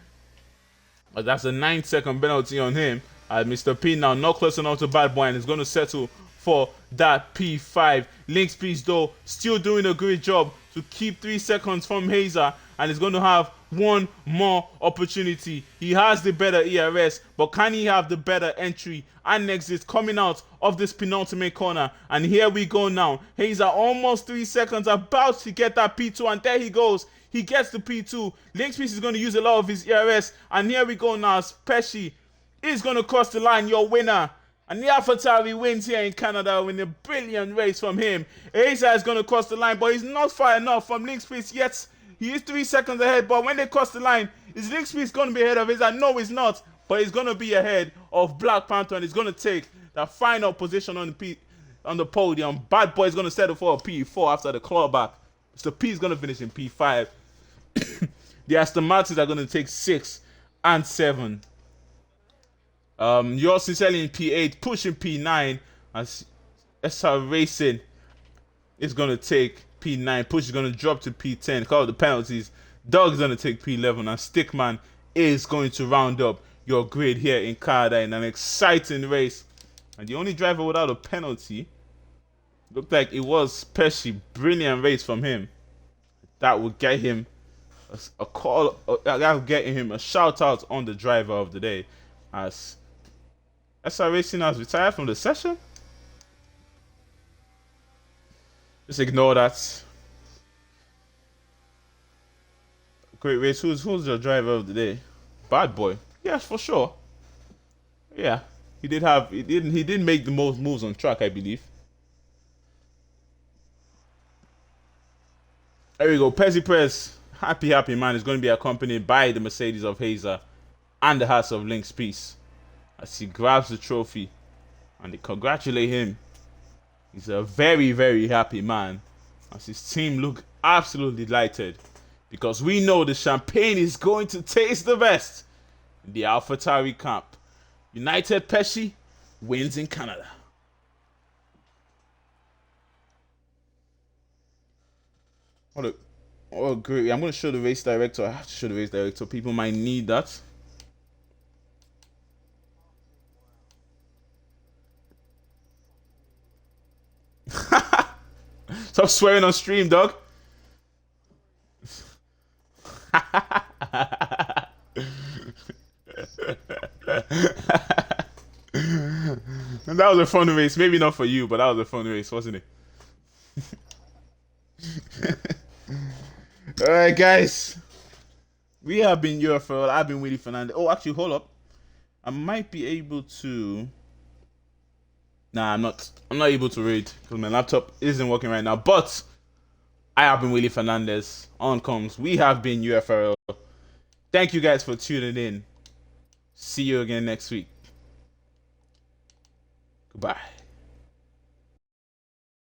But that's a 9-second penalty on him. Mr. P now not close enough to Bad Boy and is going to settle for that P5. Lynx Peace though still doing a great job to keep 3 seconds from Hazer, and is going to have one more opportunity. He has the better ERS, but can he have the better entry and exit coming out of this penultimate corner? And here we go now. Hazer almost 3 seconds, about to get that P2, and there he goes. He gets the P2. Lynx Peace is going to use a lot of his ERS, and here we go now. Pesci is going to cross the line, your winner. And the AlphaTauri wins here in Canada with a brilliant race from him. Hazer is going to cross the line, but he's not far enough from Lynx Peace yet. He is 3 seconds ahead, but when they cross the line, is Lynx Peace going to be ahead of Hazer? No, he's not. But he's going to be ahead of Black Panther, and he's going to take the final position on the podium. Bad Boy is going to settle for a P4 after the clawback. Mr. P is going to finish in P5. The Aston Martins are going to take 6 and 7. Yours sincerely in P8, pushing P9, as SR Racing is going to take P9. Push is going to drop to P10 because of the penalties. Dog is going to take P11, and Stickman is going to round up your grid here in Canada in an exciting race. And the only driver without a penalty looked like it was Pesci. Brilliant race from him. That will get him a call. That will get him a shout out on the driver of the day, as SR Racing has retired from the session. Just ignore that. Great race. Who's your driver of the day? Bad Boy. Yes, for sure. Yeah, he didn't make the most moves on track, I believe. There we go. Pezzy Press, happy man, is going to be accompanied by the Mercedes of Hazer and the House of Lynx Peace as he grabs the trophy, and they congratulate him. He's a very, very happy man as his team look absolutely delighted, because we know the champagne is going to taste the best in the AlphaTauri camp. United Pesci wins in Canada. Oh, great. I'm going to show the race director. I have to show the race director. People might need that. Stop swearing on stream, dog. And that was a fun race. Maybe not for you, but that was a fun race, wasn't it? Alright, guys. We have been UFRL. I've been Willie Fernandez. Oh, actually, hold up. I might be able to... Nah, I'm not able to read because my laptop isn't working right now. But I have been Willie Fernandez. On comms. We have been UFRL. Thank you guys for tuning in. See you again next week. Goodbye.